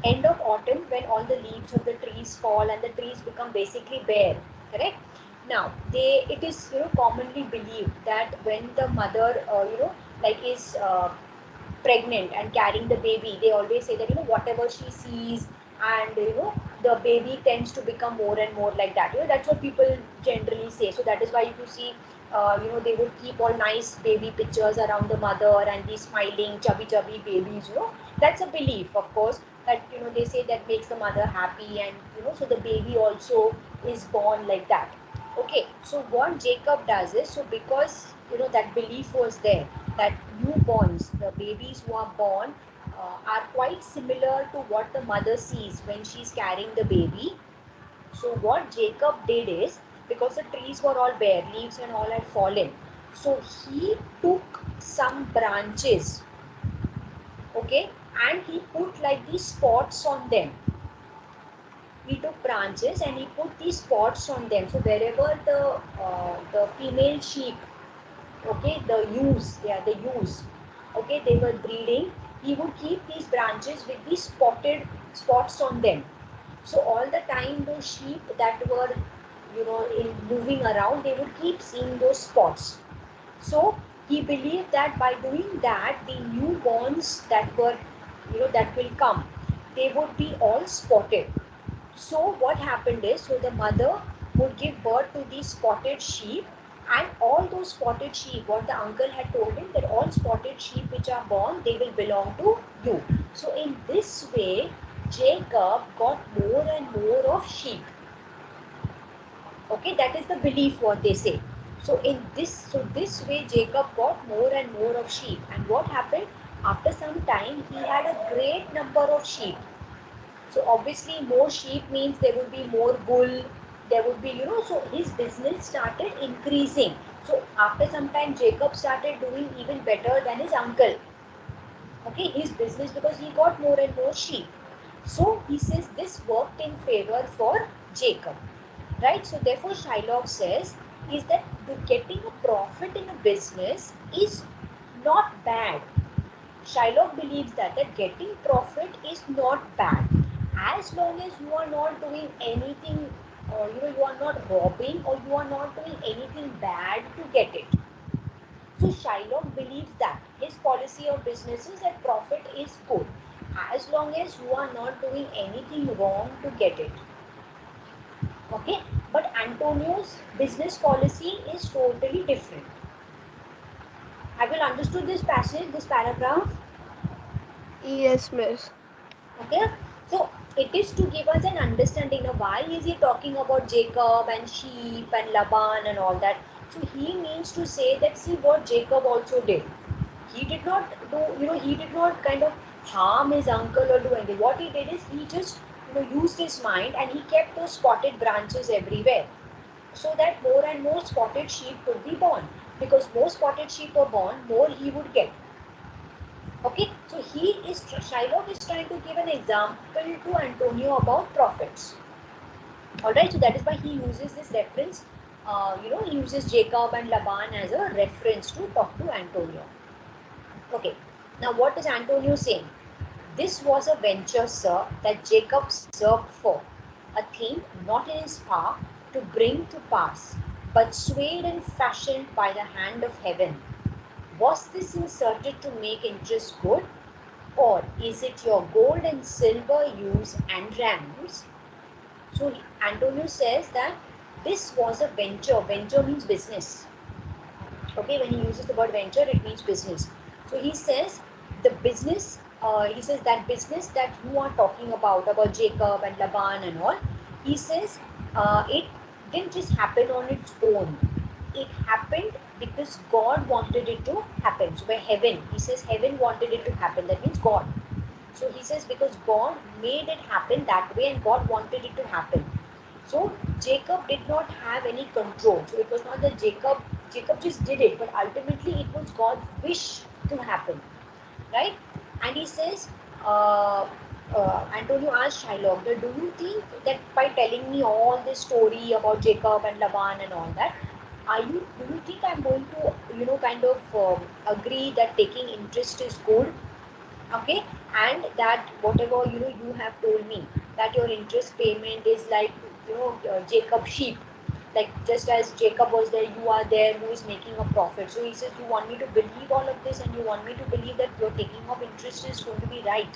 end of autumn, when all the leaves of the trees fall and the trees become basically bare, correct? Now it is commonly believed that when the mother like is pregnant and carrying the baby, they always say that whatever she sees, and the baby tends to become more and more like that. That's what people generally say. So that is why if you see they would keep all nice baby pictures around the mother and these smiling chubby babies. That's a belief, of course, that they say that makes the mother happy, and so the baby also is born like that. Okay, so what Jacob does is, so because that belief was there, that newborns, the babies who are born, are quite similar to what the mother sees when she's carrying the baby. So what Jacob did is, because the trees were all bare, leaves and all had fallen, so he took some branches, okay, and he put like these spots on them. He took branches and he put these spots on them. So wherever the female sheep, okay, the ewes, okay, they were breeding, he would keep these branches with these spotted spots on them. So all the time those sheep that were in moving around, they would keep seeing those spots. So he believed that by doing that, the newborns that were that will come, they would be all spotted. So what happened is, so the mother would give birth to these spotted sheep, and all those spotted sheep, what the uncle had told him, that all spotted sheep which are born, they will belong to you. So in this way, Jacob got more and more of sheep. Okay, that is the belief what they say. So this way Jacob got more and more of sheep. And what happened? After some time, he had a great number of sheep. So obviously more sheep means there would be more wool, there would be, so his business started increasing. So after some time Jacob started doing even better than his uncle. Okay, his business, because he got more and more sheep. So he says this worked in favor for Jacob. Right? So therefore Shylock says is that getting a profit in a business is not bad. Shylock believes that getting profit is not bad as long as you are not doing anything, you are not robbing or you are not doing anything bad to get it. So Shylock believes that his policy of business is that profit is good as long as you are not doing anything wrong to get it. Okay, but Antonio's business policy is totally different. Have you understood this passage, this paragraph? Yes, miss. Okay, so it is to give us an understanding of why is he talking about Jacob and sheep and Laban and all that. So he means to say that see what Jacob also did. He did not do, he did not kind of harm his uncle or do anything. What he did is he just, used his mind and he kept those spotted branches everywhere, so that more and more spotted sheep could be born. Because more spotted sheep were born, more he would get. Okay, so Shylock is trying to give an example to Antonio about profits. Alright, so that is why he uses this reference, he uses Jacob and Laban as a reference to talk to Antonio. Okay, now what is Antonio saying? This was a venture, sir, that Jacob served for, a thing not in his power to bring to pass, but swayed and fashioned by the hand of heaven. Was this inserted to make interest good, or is it your gold and silver use and rams? So Antonio says that this was a venture. Venture means business. Okay, when he uses the word venture, it means business. So he says the business, he says that business that you are talking about Jacob and Laban and all, he says it didn't just happen on its own. It happened because God wanted it to happen. So by heaven, he says heaven wanted it to happen. That means God. So he says because God made it happen that way and God wanted it to happen. So Jacob did not have any control. So it was not that Jacob just did it, but ultimately it was God's wish to happen, right? And he says, Antonio asked Shylock, do you think that by telling me all this story about Jacob and Laban and all that, do you think I'm going to, kind of agree that taking interest is good? Okay, and that whatever you have told me that your interest payment is like Jacob sheep, like just as Jacob was there, you are there who is making a profit. So he says you want me to believe all of this and you want me to believe that your taking of interest is going to be right.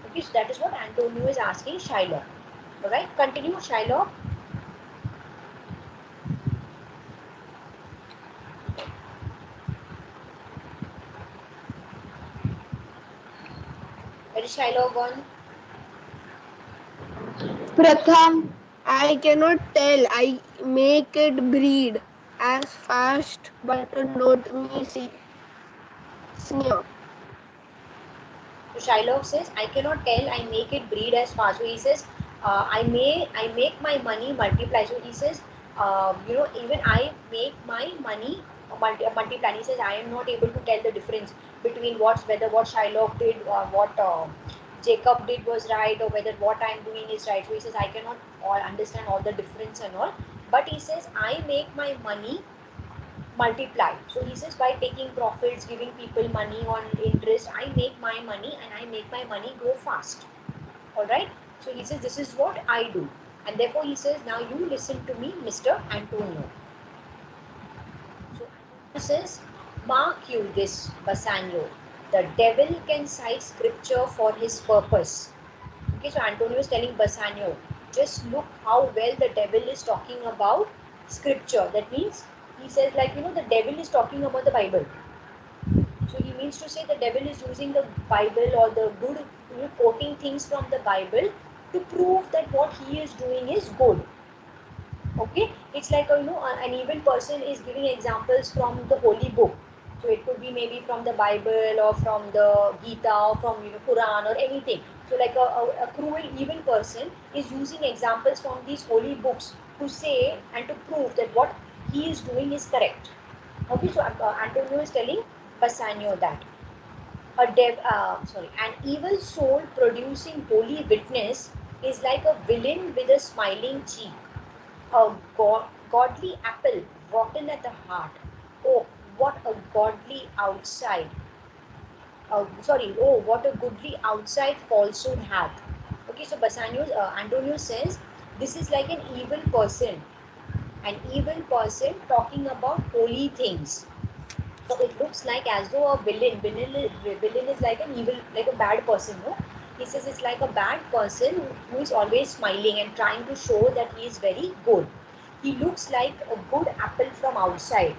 Okay, so that is what Antonio is asking Shylock. All right, continue Shylock. Where is Shylock gone? Pratham, I cannot tell. I make it breed as fast, but not me sneer. So Shylock says, I cannot tell, I make it breed as fast. So he says, I make my money multiply. So he says, even I make my money multiply. And he says, I am not able to tell the difference between whether what Shylock did or what Jacob did was right, or whether what I am doing is right. So he says, I cannot understand all the difference and all. But he says, I make my money multiply. So he says by taking profits, giving people money on interest, I make my money and I make my money grow fast. Alright. So he says this is what I do. And therefore he says now you listen to me, Mr. Antonio. So Antonio says, mark you this, Bassanio. The devil can cite scripture for his purpose. Okay, so Antonio is telling Bassanio, just look how well the devil is talking about scripture. That means he says like, the devil is talking about the Bible. So he means to say the devil is using the Bible or the good, quoting things from the Bible to prove that what he is doing is good. Okay, it's like an evil person is giving examples from the holy book. So it could be maybe from the Bible or from the Gita or from Quran or anything. So like a cruel evil person is using examples from these holy books to say and to prove that what he is doing is correct. Okay, so Antonio is telling Bassanio that an evil soul producing holy witness is like a villain with a smiling cheek, a godly apple rotten at the heart. Oh, what a godly outside. Oh, what a goodly outside falsehood hath. Okay, so Antonio says this is like an evil person, talking about holy things. So it looks like as though a villain is like an evil, like a bad person, no? He says it's like a bad person who is always smiling and trying to show that he is very good. He looks like a good apple from outside,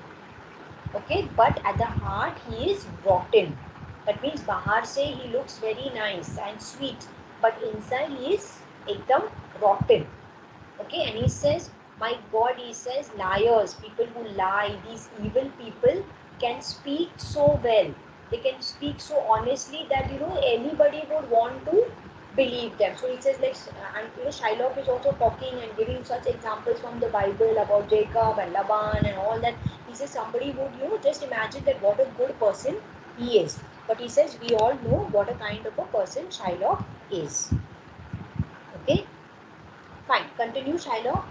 okay, but at the heart he is rotten. That means Bahar say he looks very nice and sweet, but inside he is ekdam rotten. Okay, and he says, my God, he says, liars, people who lie, these evil people can speak so well. They can speak so honestly that anybody would want to believe them. So he says, like, and Shylock is also talking and giving such examples from the Bible about Jacob and Laban and all that. He says somebody would just imagine that what a good person he is. But he says we all know what a kind of a person Shylock is. Okay, fine. Continue, Shylock.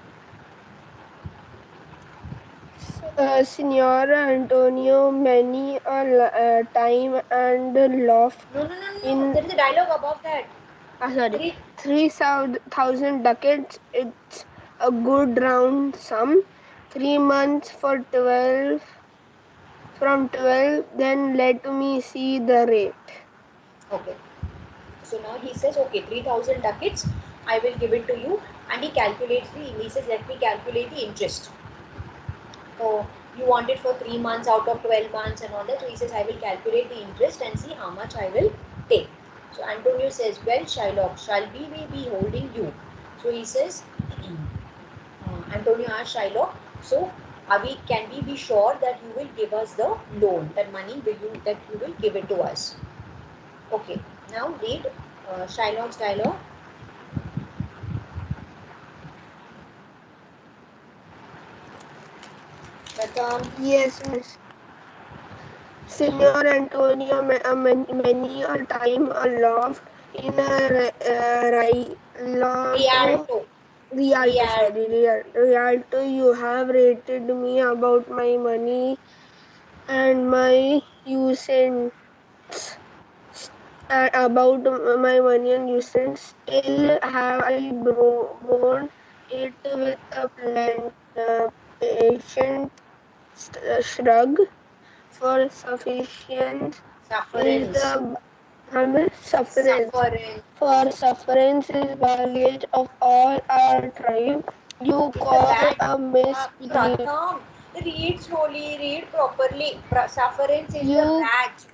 Signor Antonio, many a time and laughed No, no, no, no, no. in There is a dialogue above that. sorry, Three. 3,000 ducats. It's a good round sum. 3 months for 12, from 12, then let me see the rate. Okay. So now he says, okay, 3,000 ducats, I will give it to you. And he says, let me calculate the interest. So you want it for 3 months out of 12 months and all that. So he says, I will calculate the interest and see how much I will take. So Antonio says, well, Shylock, shall we be holding you? So he says, Antonio asked Shylock, so can we be sure that you will give us the loan, that money that you will give it to us? Okay, now read Shylock's dialogue. Yes, miss. Signor Antonio, many a time a loft in a Rialto, Rialto. Rialto, sorry, Rialto. Rialto, you have rated me about my money and my usage, my money and usage. Still have I borne it with a patient shrug, for sufficient is Sufferance. the sufferance. Sufferance. For sufferance is baggage of all our tribe. You It's a call bad. a misbelief. Pratham, read slowly, read properly. Sufferance is the You badge.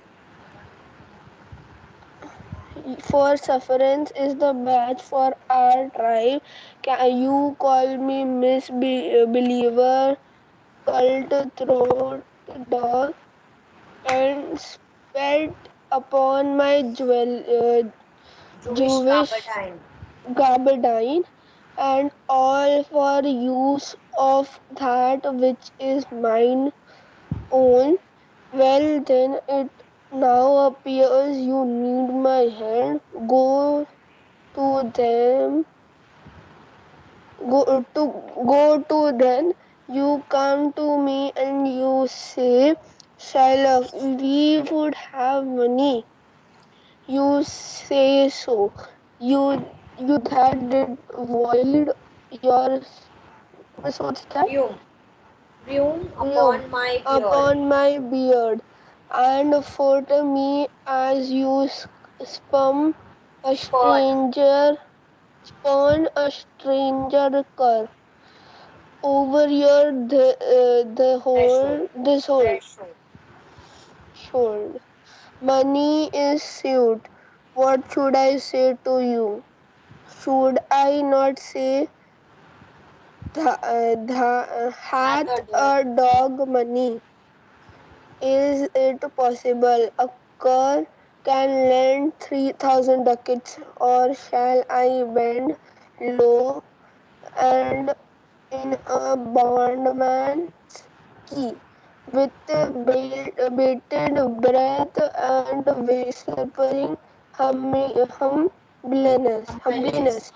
for sufferance is the badge for our tribe. Can you call me misbeliever, cult throat dog, and spat upon my Jewish Jewish Gabardine. gabardine, and all for use of that which is mine own. Well, then it now appears you need my hand. To them, go to them. You come to me and you say, Shylock, we would have money. You say so. You that did void your what's that? Rheum. Rheum Room upon my beard. upon my beard, and foot me as you spun a Spurn. stranger spurn a stranger cur over your the Threshold. whole this whole Threshold. should. Money is suit. What should I say to you? Should I not say Hath hath a dog. a dog money? Is it possible a cur can lend 3,000 ducats, or shall I bend low and in a bondman's key, with bated breath and whispering humbleness, Humbleness.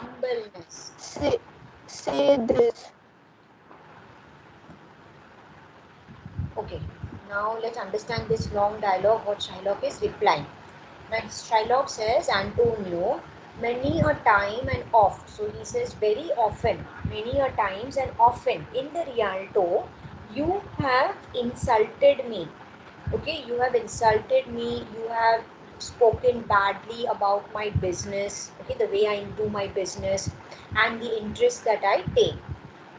say this. Okay, now let's understand this long dialogue what Shylock is replying. Now Shylock says, Antonio, many a time and oft. So he says very often, many a times and often in the Rialto, you have insulted me. Okay, you have insulted me, you have spoken badly about my business, okay, the way I do my business and the interest that I take.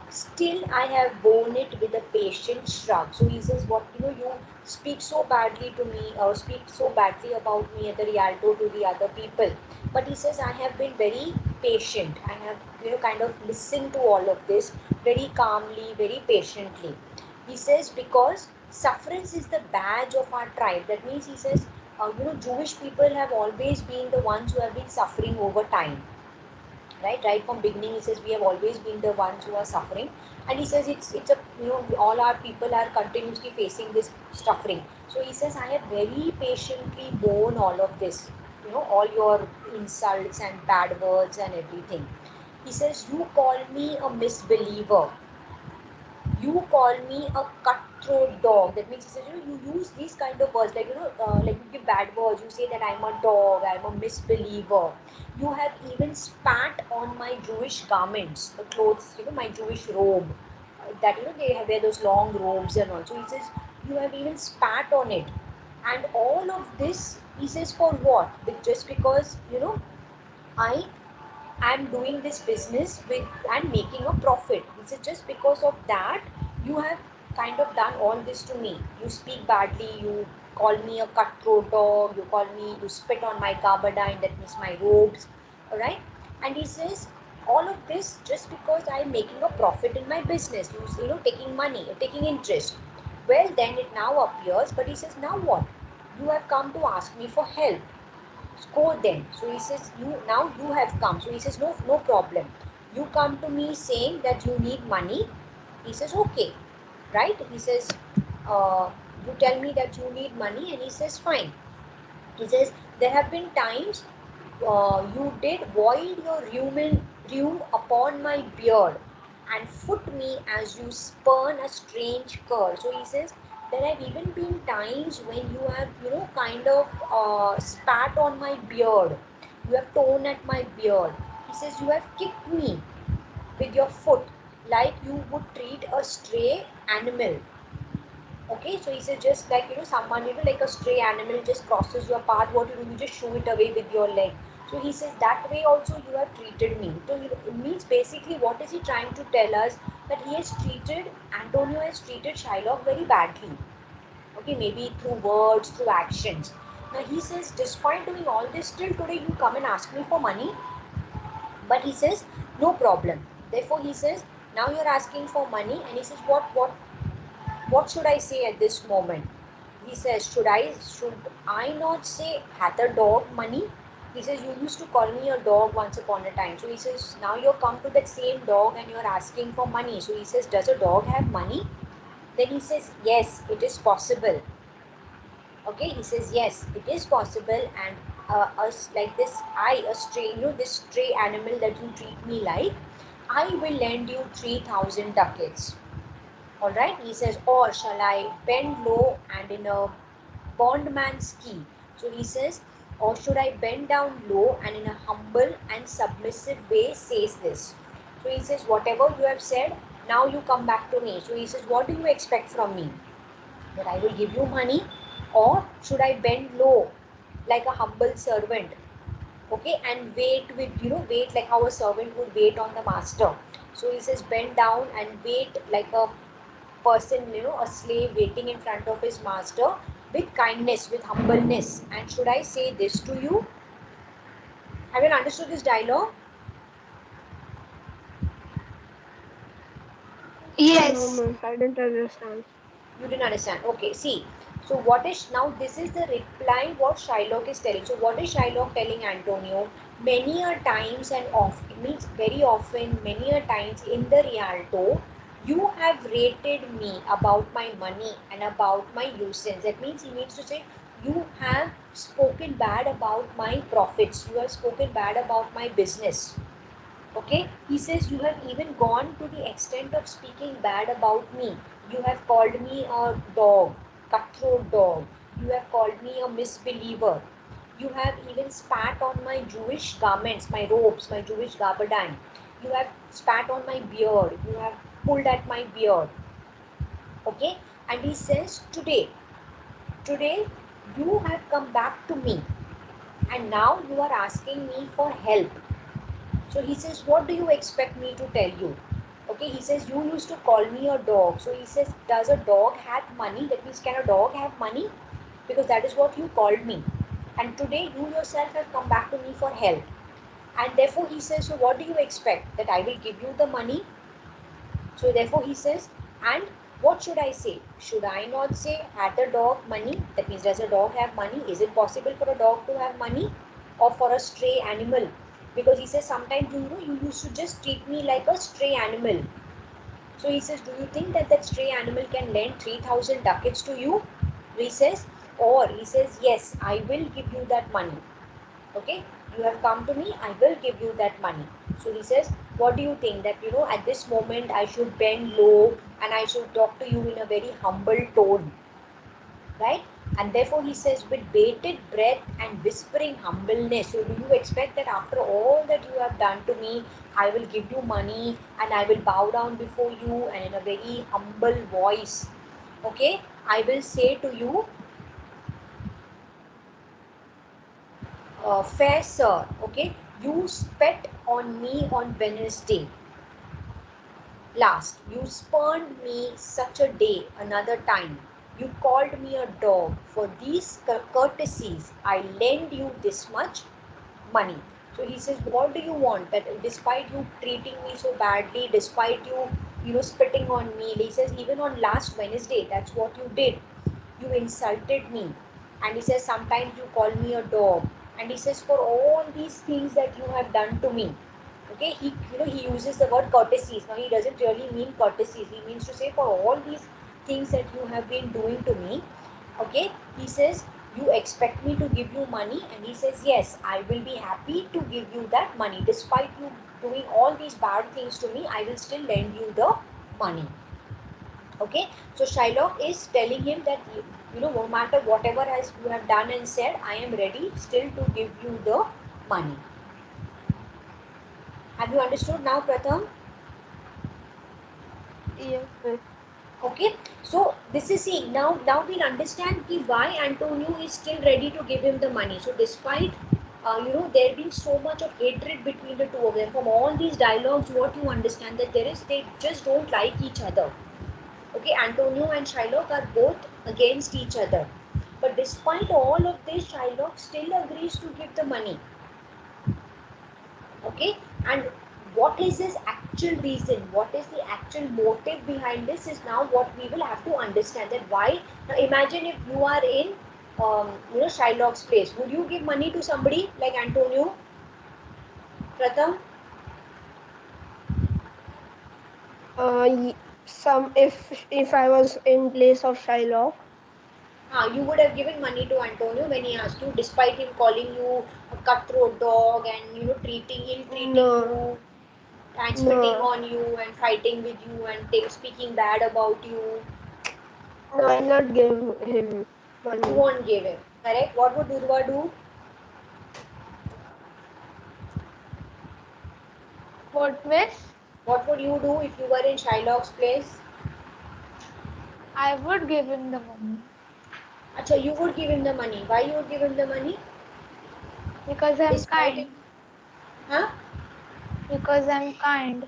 Still, I have borne it with a patient shrug. So he says, what you speak so badly to me, or speak so badly about me at the Rialto to the other people. But he says, I have been very patient. I have, kind of listened to all of this very calmly, very patiently. He says, because sufferance is the badge of our tribe. That means he says, Jewish people have always been the ones who have been suffering over time, right from beginning. He says we have always been the ones who are suffering, and he says it's a, all our people are continuously facing this suffering. So he says I have very patiently borne all of this, all your insults and bad words and everything. He says you call me a misbeliever, you call me a cutthroat dog. That means he says, you use these kind of words, like, like you give bad words. You say that I'm a dog, I'm a misbeliever. You have even spat on my Jewish garments, the clothes, my Jewish robe. That, they have wear those long robes and all. So he says, you have even spat on it. And all of this, he says, for what? Just because, I I'm doing this business with and making a profit. He says just because of that you have kind of done all this to me. You speak badly, you call me a cutthroat dog, you spit on my gabardine, that means my robes, alright? And he says all of this just because I'm making a profit in my business, taking money, taking interest. Well, then it now appears, but he says now what? You have come to ask me for help. Go then. So he says, you have come. So he says, no problem. You come to me saying that you need money. He says, okay, right? He says, you tell me that you need money, and he says, fine. He says, there have been times you did void your rheum upon my beard and foot me as you spurn a strange cur. So he says, there have even been times when you have, kind of spat on my beard. You have torn at my beard. He says, you have kicked me with your foot like you would treat a stray animal. Okay, so he says just like, someone, like a stray animal just crosses your path, what you do, you just shoo it away with your leg. So he says that way also you have treated me. So it means basically what is he trying to tell us? That Antonio has treated Shylock very badly. Okay, maybe through words, through actions. Now he says, despite doing all this, still today you come and ask me for money. But he says, no problem. Therefore he says, now you're asking for money, and he says, what should I say at this moment? He says, should I not say, hath a dog money? He says, you used to call me a dog once upon a time. So he says, now you're come to that same dog and you're asking for money. So he says, does a dog have money? Then he says, yes, it is possible. Okay, he says, yes, it is possible. And us like this, a stray, this stray animal that you treat me like, I will lend you 3,000 ducats. Alright, he says, or shall I bend low and in a bondman's key? So he says, or should I bend down low and in a humble and submissive way says this? So he says, whatever you have said, now you come back to me. So he says, what do you expect from me? That I will give you money, or should I bend low like a humble servant? Okay, and wait like how a servant would wait on the master. So he says, bend down and wait like a person, a slave waiting in front of his master with kindness, with humbleness. And should I say this to you? Have you understood this dialogue? No, Yes. miss, I didn't understand. You didn't understand. Okay, see. So what is now? This is the reply what Shylock is telling. So what is Shylock telling Antonio? Many a times and often means very often, many a times in the Rialto, you have rated me about my money and about my usage. That means he means to say you have spoken bad about my profits. You have spoken bad about my business. Okay, he says you have even gone to the extent of speaking bad about me. You have called me a dog, cutthroat dog. You have called me a misbeliever. You have even spat on my Jewish garments, my robes, my Jewish gabardine. You have spat on my beard. You have pulled at my beard. Okay, and he says today you have come back to me, and now you are asking me for help. So he says, what do you expect me to tell you? Okay, he says, you used to call me a dog. So he says, does a dog have money? That means, can a dog have money? Because that is what you called me. And today you yourself have come back to me for help. And therefore he says, so what do you expect? That I will give you the money? So therefore he says, and what should I say? Should I not say, had a dog money? That means, does a dog have money? Is it possible for a dog to have money? Or for a stray animal? Because he says, sometimes you used to just treat me like a stray animal. So he says, do you think that that stray animal can lend 3,000 ducats to you? He says, or he says, yes, I will give you that money. Okay, you have come to me, I will give you that money. So he says, what do you think that at this moment I should bend low and I should talk to you in a very humble tone, right? And therefore he says, with bated breath and whispering humbleness. So do you expect that after all that you have done to me, I will give you money and I will bow down before you and in a very humble voice, okay, I will say to you, fair sir, okay, you spat on me on Wednesday last. You spurned me such a day another time. You called me a dog. For these courtesies, I lend you this much money. So he says, what do you want? That despite you treating me so badly, despite you spitting on me, he says, even on last Wednesday, that's what you did. You insulted me. And he says, sometimes you call me a dog. And he says, for all these things that you have done to me, okay, he uses the word courtesies. Now he doesn't really mean courtesies. He means to say, for all these things that you have been doing to me, okay, he says, you expect me to give you money? And he says, yes, I will be happy to give you that money. Despite you doing all these bad things to me, I will still lend you the money. Okay, so Shylock is telling him that no matter whatever as you have done and said, I am ready still to give you the money. Have you understood now, Pratham? Yes, miss. Okay, so this is, see, now we'll understand why Antonio is still ready to give him the money. So despite there being so much of hatred between the two of them, from all these dialogues, what you understand that they just don't like each other. Okay, Antonio and Shylock are both against each other. But despite all of this, Shylock still agrees to give the money. Okay, and what is his actual reason? What is the actual motive behind this is now what we will have to understand. That why. Now imagine if you are in Shylock's place. Would you give money to somebody like Antonio? Pratham? Some if I was in place of Shylock, You would have given money to Antonio when he asked you, despite him calling you a cutthroat dog and ill-treating no, you and spitting no, on you and fighting with you and speaking bad about you. no, I'll not give him You money. won't give him. Correct? What would Durva do? What, miss? What would you do if you were in Shylock's place? I would give him the money Acha, you would give him the money. Why you would give him the money? because I'm Despite it, kind. huh? Because I'm kind.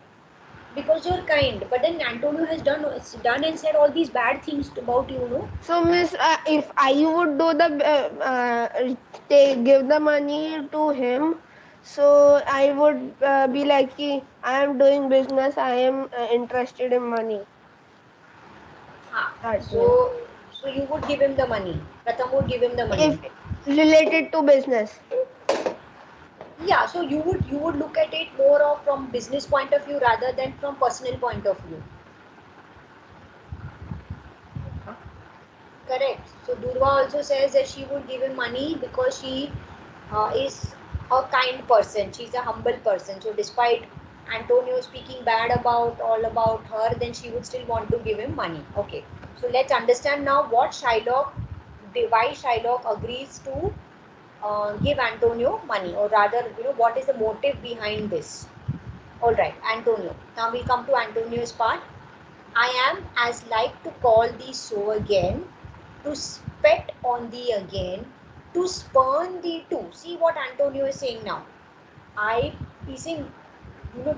Because you're kind. But then Antonio has done and said all these bad things about you, no? So, miss, if I would do the give the money to him, so I would be like, I am doing business. I am interested in money Ah, that way. so So you would give him the money. Pratham would give him the money. If related to business. Yeah, so you would look at it more of from business point of view rather than from personal point of view. Correct. So Durva also says that she would give him money because she is a kind person. She's a humble person. So despite Antonio speaking bad about all about her, then she would still want to give him money. Okay. So let's understand now what why Shylock agrees to give Antonio money, or rather, what is the motive behind this. All right, Antonio. Now we come to Antonio's part. I am as like to call thee so again, to spit on thee again, to spurn thee too. See what Antonio is saying now. He's saying,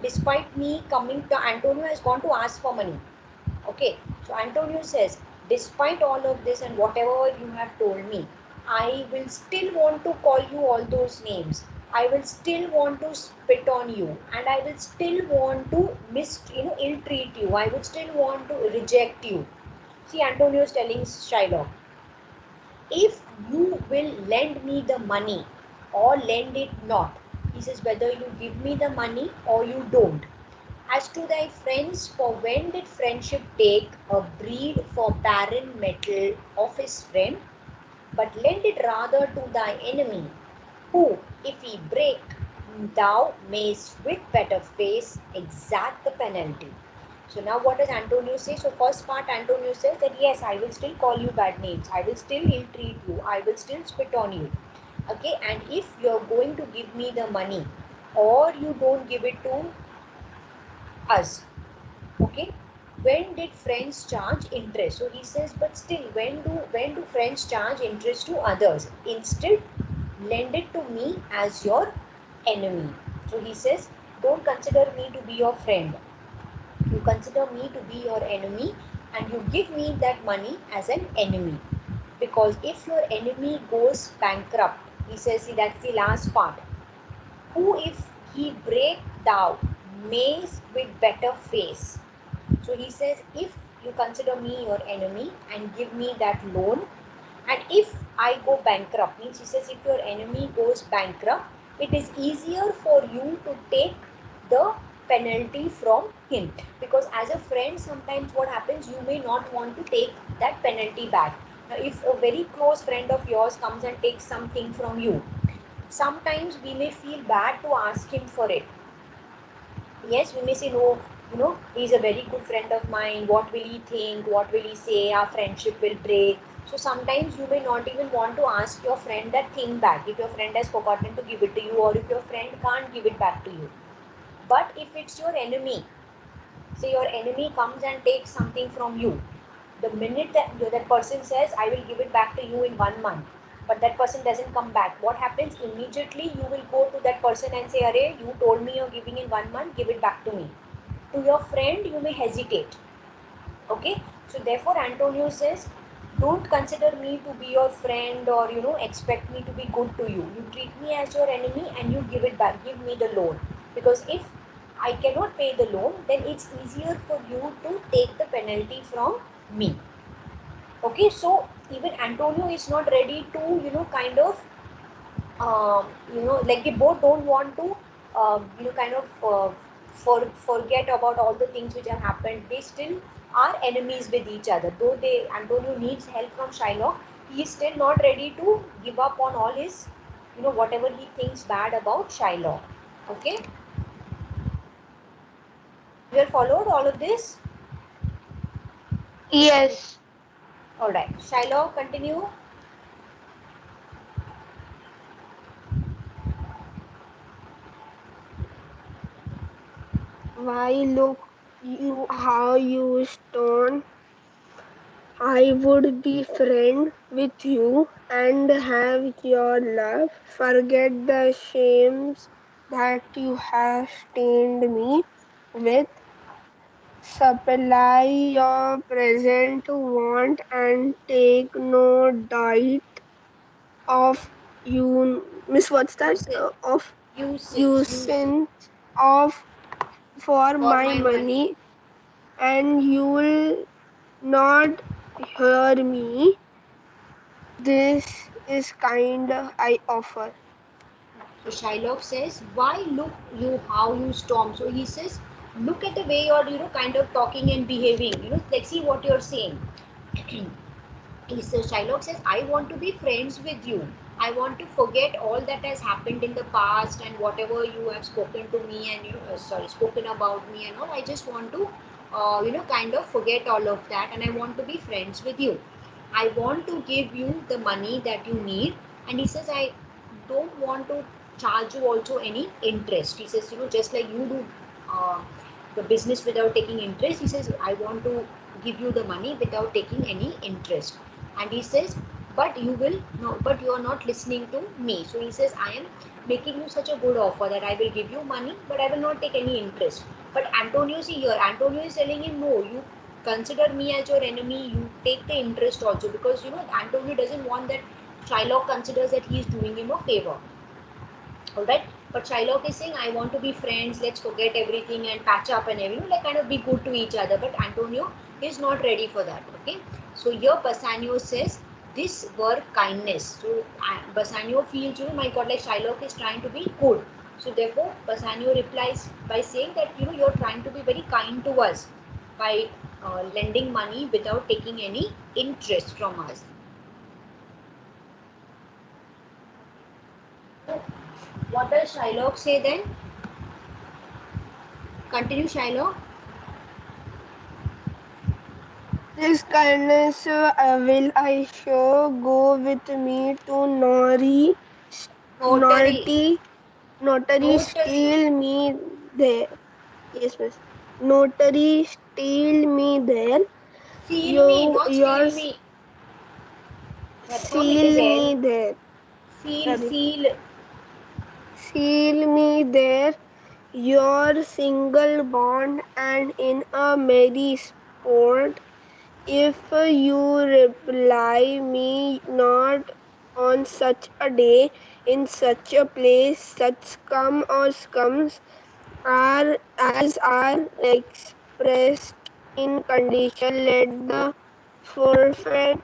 despite me coming to, Antonio has gone to ask for money. Okay, so Antonio says, despite all of this and whatever you have told me, I will still want to call you all those names. I will still want to spit on you, and I will still want to ill treat you. I would still want to reject you. See, Antonio is telling Shylock, if you will lend me the money or lend it not, he says, whether you give me the money or you don't. As to thy friends, for when did friendship take a breed for barren metal of his friend? But lend it rather to thy enemy, who, if he break, thou mayst with better face exact the penalty. So now what does Antonio say? So first part Antonio says that yes, I will still call you bad names. I will still ill treat you. I will still spit on you. Okay, and if you're going to give me the money or you don't give it to us, okay, when did friends charge interest? So he says, but still, when do friends charge interest to others? Instead, lend it to me as your enemy. So he says, don't consider me to be your friend, you consider me to be your enemy, and you give me that money as an enemy. Because if your enemy goes bankrupt, he says, see, that's the last part, who if he break thou mayst with better face. So he says, if you consider me your enemy and give me that loan, and if I go bankrupt, means he says, if your enemy goes bankrupt, it is easier for you to take the penalty from him. Because as a friend, sometimes what happens, you may not want to take that penalty back. Now, if a very close friend of yours comes and takes something from you, sometimes we may feel bad to ask him for it. Yes, we may say, no, he's a very good friend of mine. What will he think? What will he say? Our friendship will break. So sometimes you may not even want to ask your friend that thing back if your friend has forgotten to give it to you, or if your friend can't give it back to you. But if it's your enemy, say your enemy comes and takes something from you, the minute that person says, I will give it back to you in 1 month, but that person doesn't come back, what happens? Immediately you will go to that person and say, Arey, you told me you're giving in 1 month, give it back to me. To your friend, you may hesitate. Okay, so therefore Antonio says, don't consider me to be your friend, or expect me to be good to you. You treat me as your enemy and you give it back, give me the loan. Because if I cannot pay the loan, then it's easier for you to take the penalty from me. Okay, so even Antonio is not ready to kind of like they both don't want to kind of forget about all the things which have happened. They still are enemies with each other, though Antonio needs help from Shylock. He is still not ready to give up on all his whatever he thinks bad about Shylock. Okay, you have followed all of this. Yes. All right, Shylock, continue. Why look you how you stone? I would be friend with you and have your love. Forget the shames that you have stained me with. Supply your present want and take no diet of you. Miss, what's that? Usage, Of usage using of for for my my money. money, and you will not hear me. This is kind I offer. So Shylock says, "Why look you how you storm?" So he says, "Look at the way you're kind of talking and behaving. Like see what you're saying." So Shylock says, "I want to be friends with you. I want to forget all that has happened in the past and whatever you have spoken to me and spoken about me and all. I just want to, kind of forget all of that and I want to be friends with you. I want to give you the money that you need." And he says, "I don't want to charge you also any interest." He says, just like you do uh, the business without taking interest. He says, "I want to give you the money without taking any interest." And he says, "But you will no, but you are not listening to me." So he says, "I am making you such a good offer that I will give you money, but I will not take any interest." But Antonio, see here, Antonio is telling him, "No, you consider me as your enemy. You take the interest also," because Antonio doesn't want that Shylock considers that he is doing him a favor. Alright, but Shylock is saying, "I want to be friends, let's forget everything and patch up and everything, like kind of be good to each other." But Antonio is not ready for that. Okay, so here Bassanio says, "This were kindness." So Bassanio feels, my God, like Shylock is trying to be good. So therefore Bassanio replies by saying that you're trying to be very kind to us by lending money without taking any interest from us. What does Shylock say then? Continue, Shylock. This kindness will I show. Go with me to Notary. Notary Notary. steal me there. Yes, miss. Notary steal me there. Seal me, You not steal yours me. That's not, it is seal L. me there. Seal, Sorry. seal. Seal me there. Your single bond and in a merry sport. If you reply me not on such a day, in such a place, such scum or scums are as are expressed in condition, let the forfeit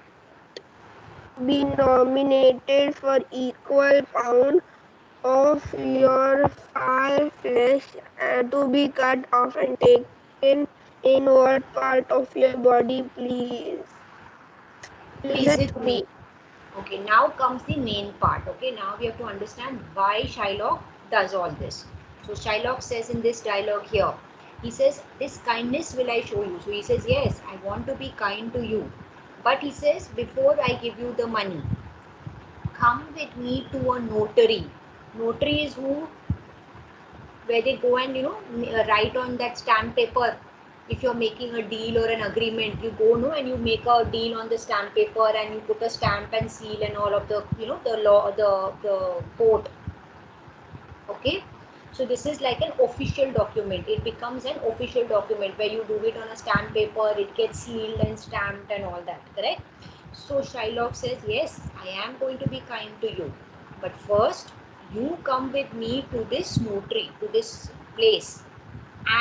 be nominated for equal pound of your foul flesh to be cut off and taken in what part of your body Please pleaseth it me. me. Okay, now comes the main part. Okay, now we have to understand why Shylock does all this. So Shylock says in this dialogue here, he says, "This kindness will I show you." So he says, "Yes, I want to be kind to you." But he says, "Before I give you the money, come with me to a notary." Notary is who, where they go and write on that stamp paper. If you're making a deal or an agreement, you go and you make a deal on the stamp paper and you put a stamp and seal and all of the the law, the court. Okay, so this is like an official document. It becomes an official document where you do it on a stamp paper, it gets sealed and stamped and all that, correct? So Shylock says, "Yes, I am going to be kind to you, but first you come with me to this notary, to this place,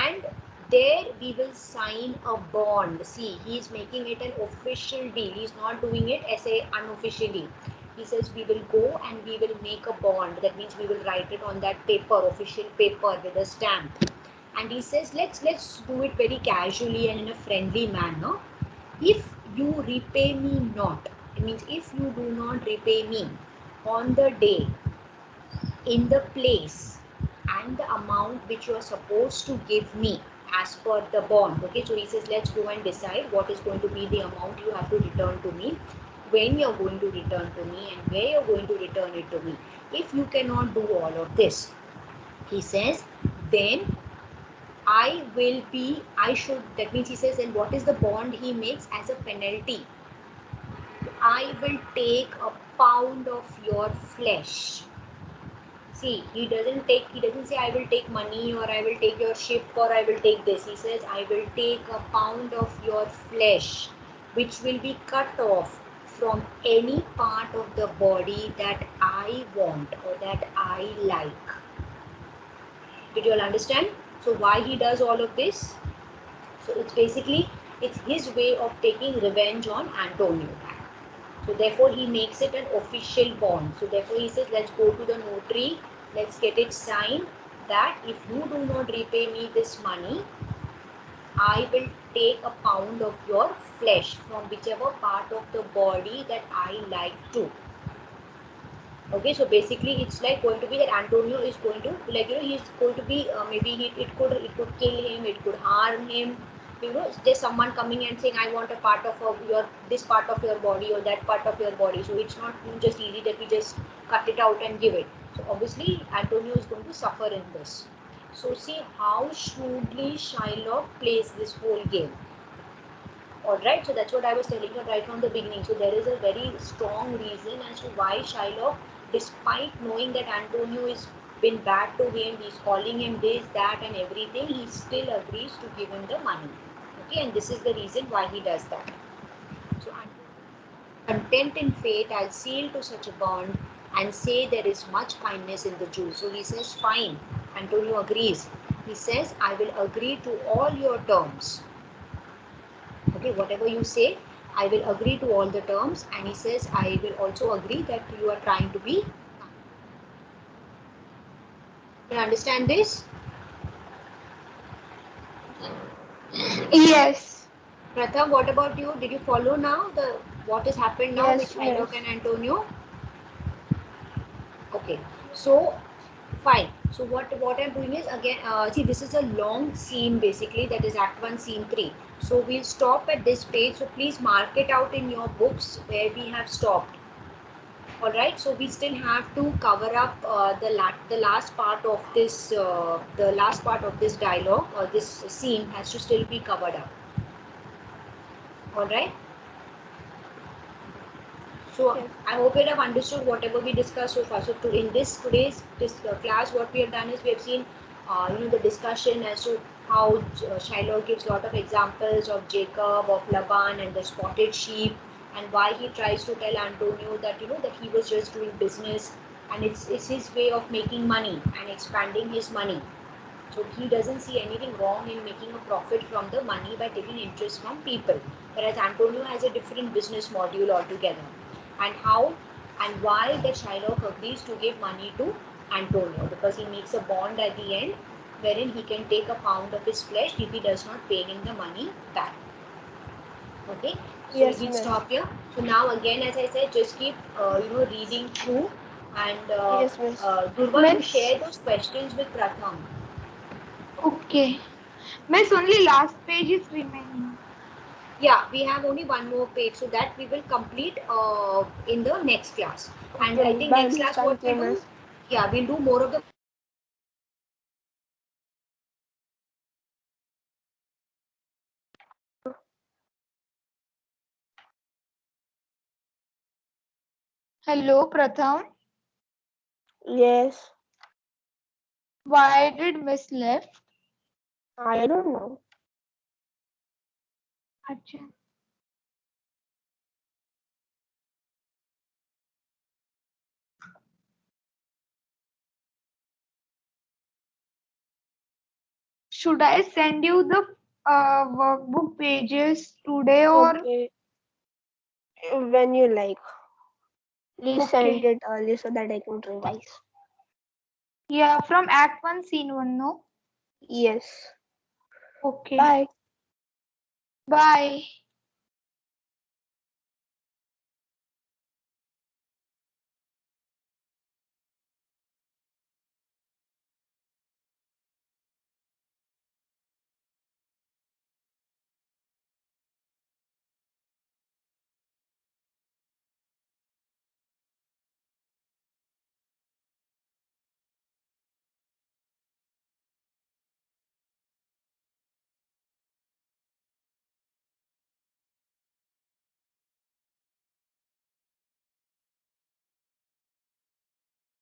and there we will sign a bond." See, he is making it an official deal. He is not doing it as a unofficially. He says, "We will go and we will make a bond." That means we will write it on that paper, official paper with a stamp. And he says, let's do it very casually and in a friendly manner. "If you repay me not," it means if you do not repay me on the day, in the place, and the amount which you are supposed to give me as per the bond." Okay, so he says, "Let's go and decide what is going to be the amount you have to return to me, when you're going to return to me, and where you're going to return it to me. If you cannot do all of this," he says, "then I should," that means he says, "and what is the bond he makes as a penalty? I will take a pound of your flesh." See, he doesn't say, "I will take money or I will take your ship or I will take this." He says, "I will take a pound of your flesh, which will be cut off from any part of the body that I want or that I like." Did you all understand? So why he does all of this? So it's basically it's his way of taking revenge on Antonio. So therefore he makes it an official bond. So therefore he says, let's go to the notary, let's get it signed that if you do not repay me this money, I will take a pound of your flesh from whichever part of the body that I like to. Okay, so basically it's like going to be that Antonio is going to, like, he's going to be maybe it could kill him, it could harm him. It's just someone coming and saying, I want a part of your this part of your body or that part of your body. So it's not just easy that we just cut it out and give it. So obviously Antonio is going to suffer in this. So see how shrewdly Shylock plays this whole game. Alright, so that's what I was telling you right from the beginning. So there is a very strong reason as to why Shylock, despite knowing that Antonio is been bad to him, he's calling him this, that and everything, he still agrees to give him the money. Okay, and this is the reason why he does that. So content in fate, I'll seal to such a bond and say there is much kindness in the Jew. So he says, fine. Antonio agrees. He says, I will agree to all your terms. Okay, whatever you say, I will agree to all the terms. And he says, I will also agree that you are trying to be. You understand this? Yes. Pratham, what about you? Did you follow now what has happened now with Shylock and Antonio? Okay, so fine. So what I'm doing is again, see, this is a long scene basically, that is Act 1, Scene 3. So we'll stop at this page. So please mark it out in your books where we have stopped. All right. So we still have to cover up the last part of this dialogue, or this scene has to still be covered up. All right. So yes. I hope you have understood whatever we discussed so far. So in today's class, what we have done is we have seen the discussion as to how Shiloh gives a lot of examples of Jacob, of Laban and the spotted sheep, and why he tries to tell Antonio that that he was just doing business and it's his way of making money and expanding his money. So he doesn't see anything wrong in making a profit from the money by taking interest from people. Whereas Antonio has a different business module altogether. And how and why that Shylock agrees to give money to Antonio, because he makes a bond at the end wherein he can take a pound of his flesh if he does not pay him the money back. Okay, so yes, we'll stop here. So now again, as I said, just keep reading through and yes, Durva, you share those questions with Pratham. Okay. Miss, only last page is remaining. Yeah, we have only one more page, so that we will complete in the next class. Okay, and I think next class what we do, yeah, we'll do more of the. Hello, Pratham. Yes. Why did Miss left? I don't know. Achha. Should I send you the workbook pages today or when you like? Please send it early so that I can revise. Yeah, from Act 1, Scene 1, no? Yes. Okay. Bye. Bye.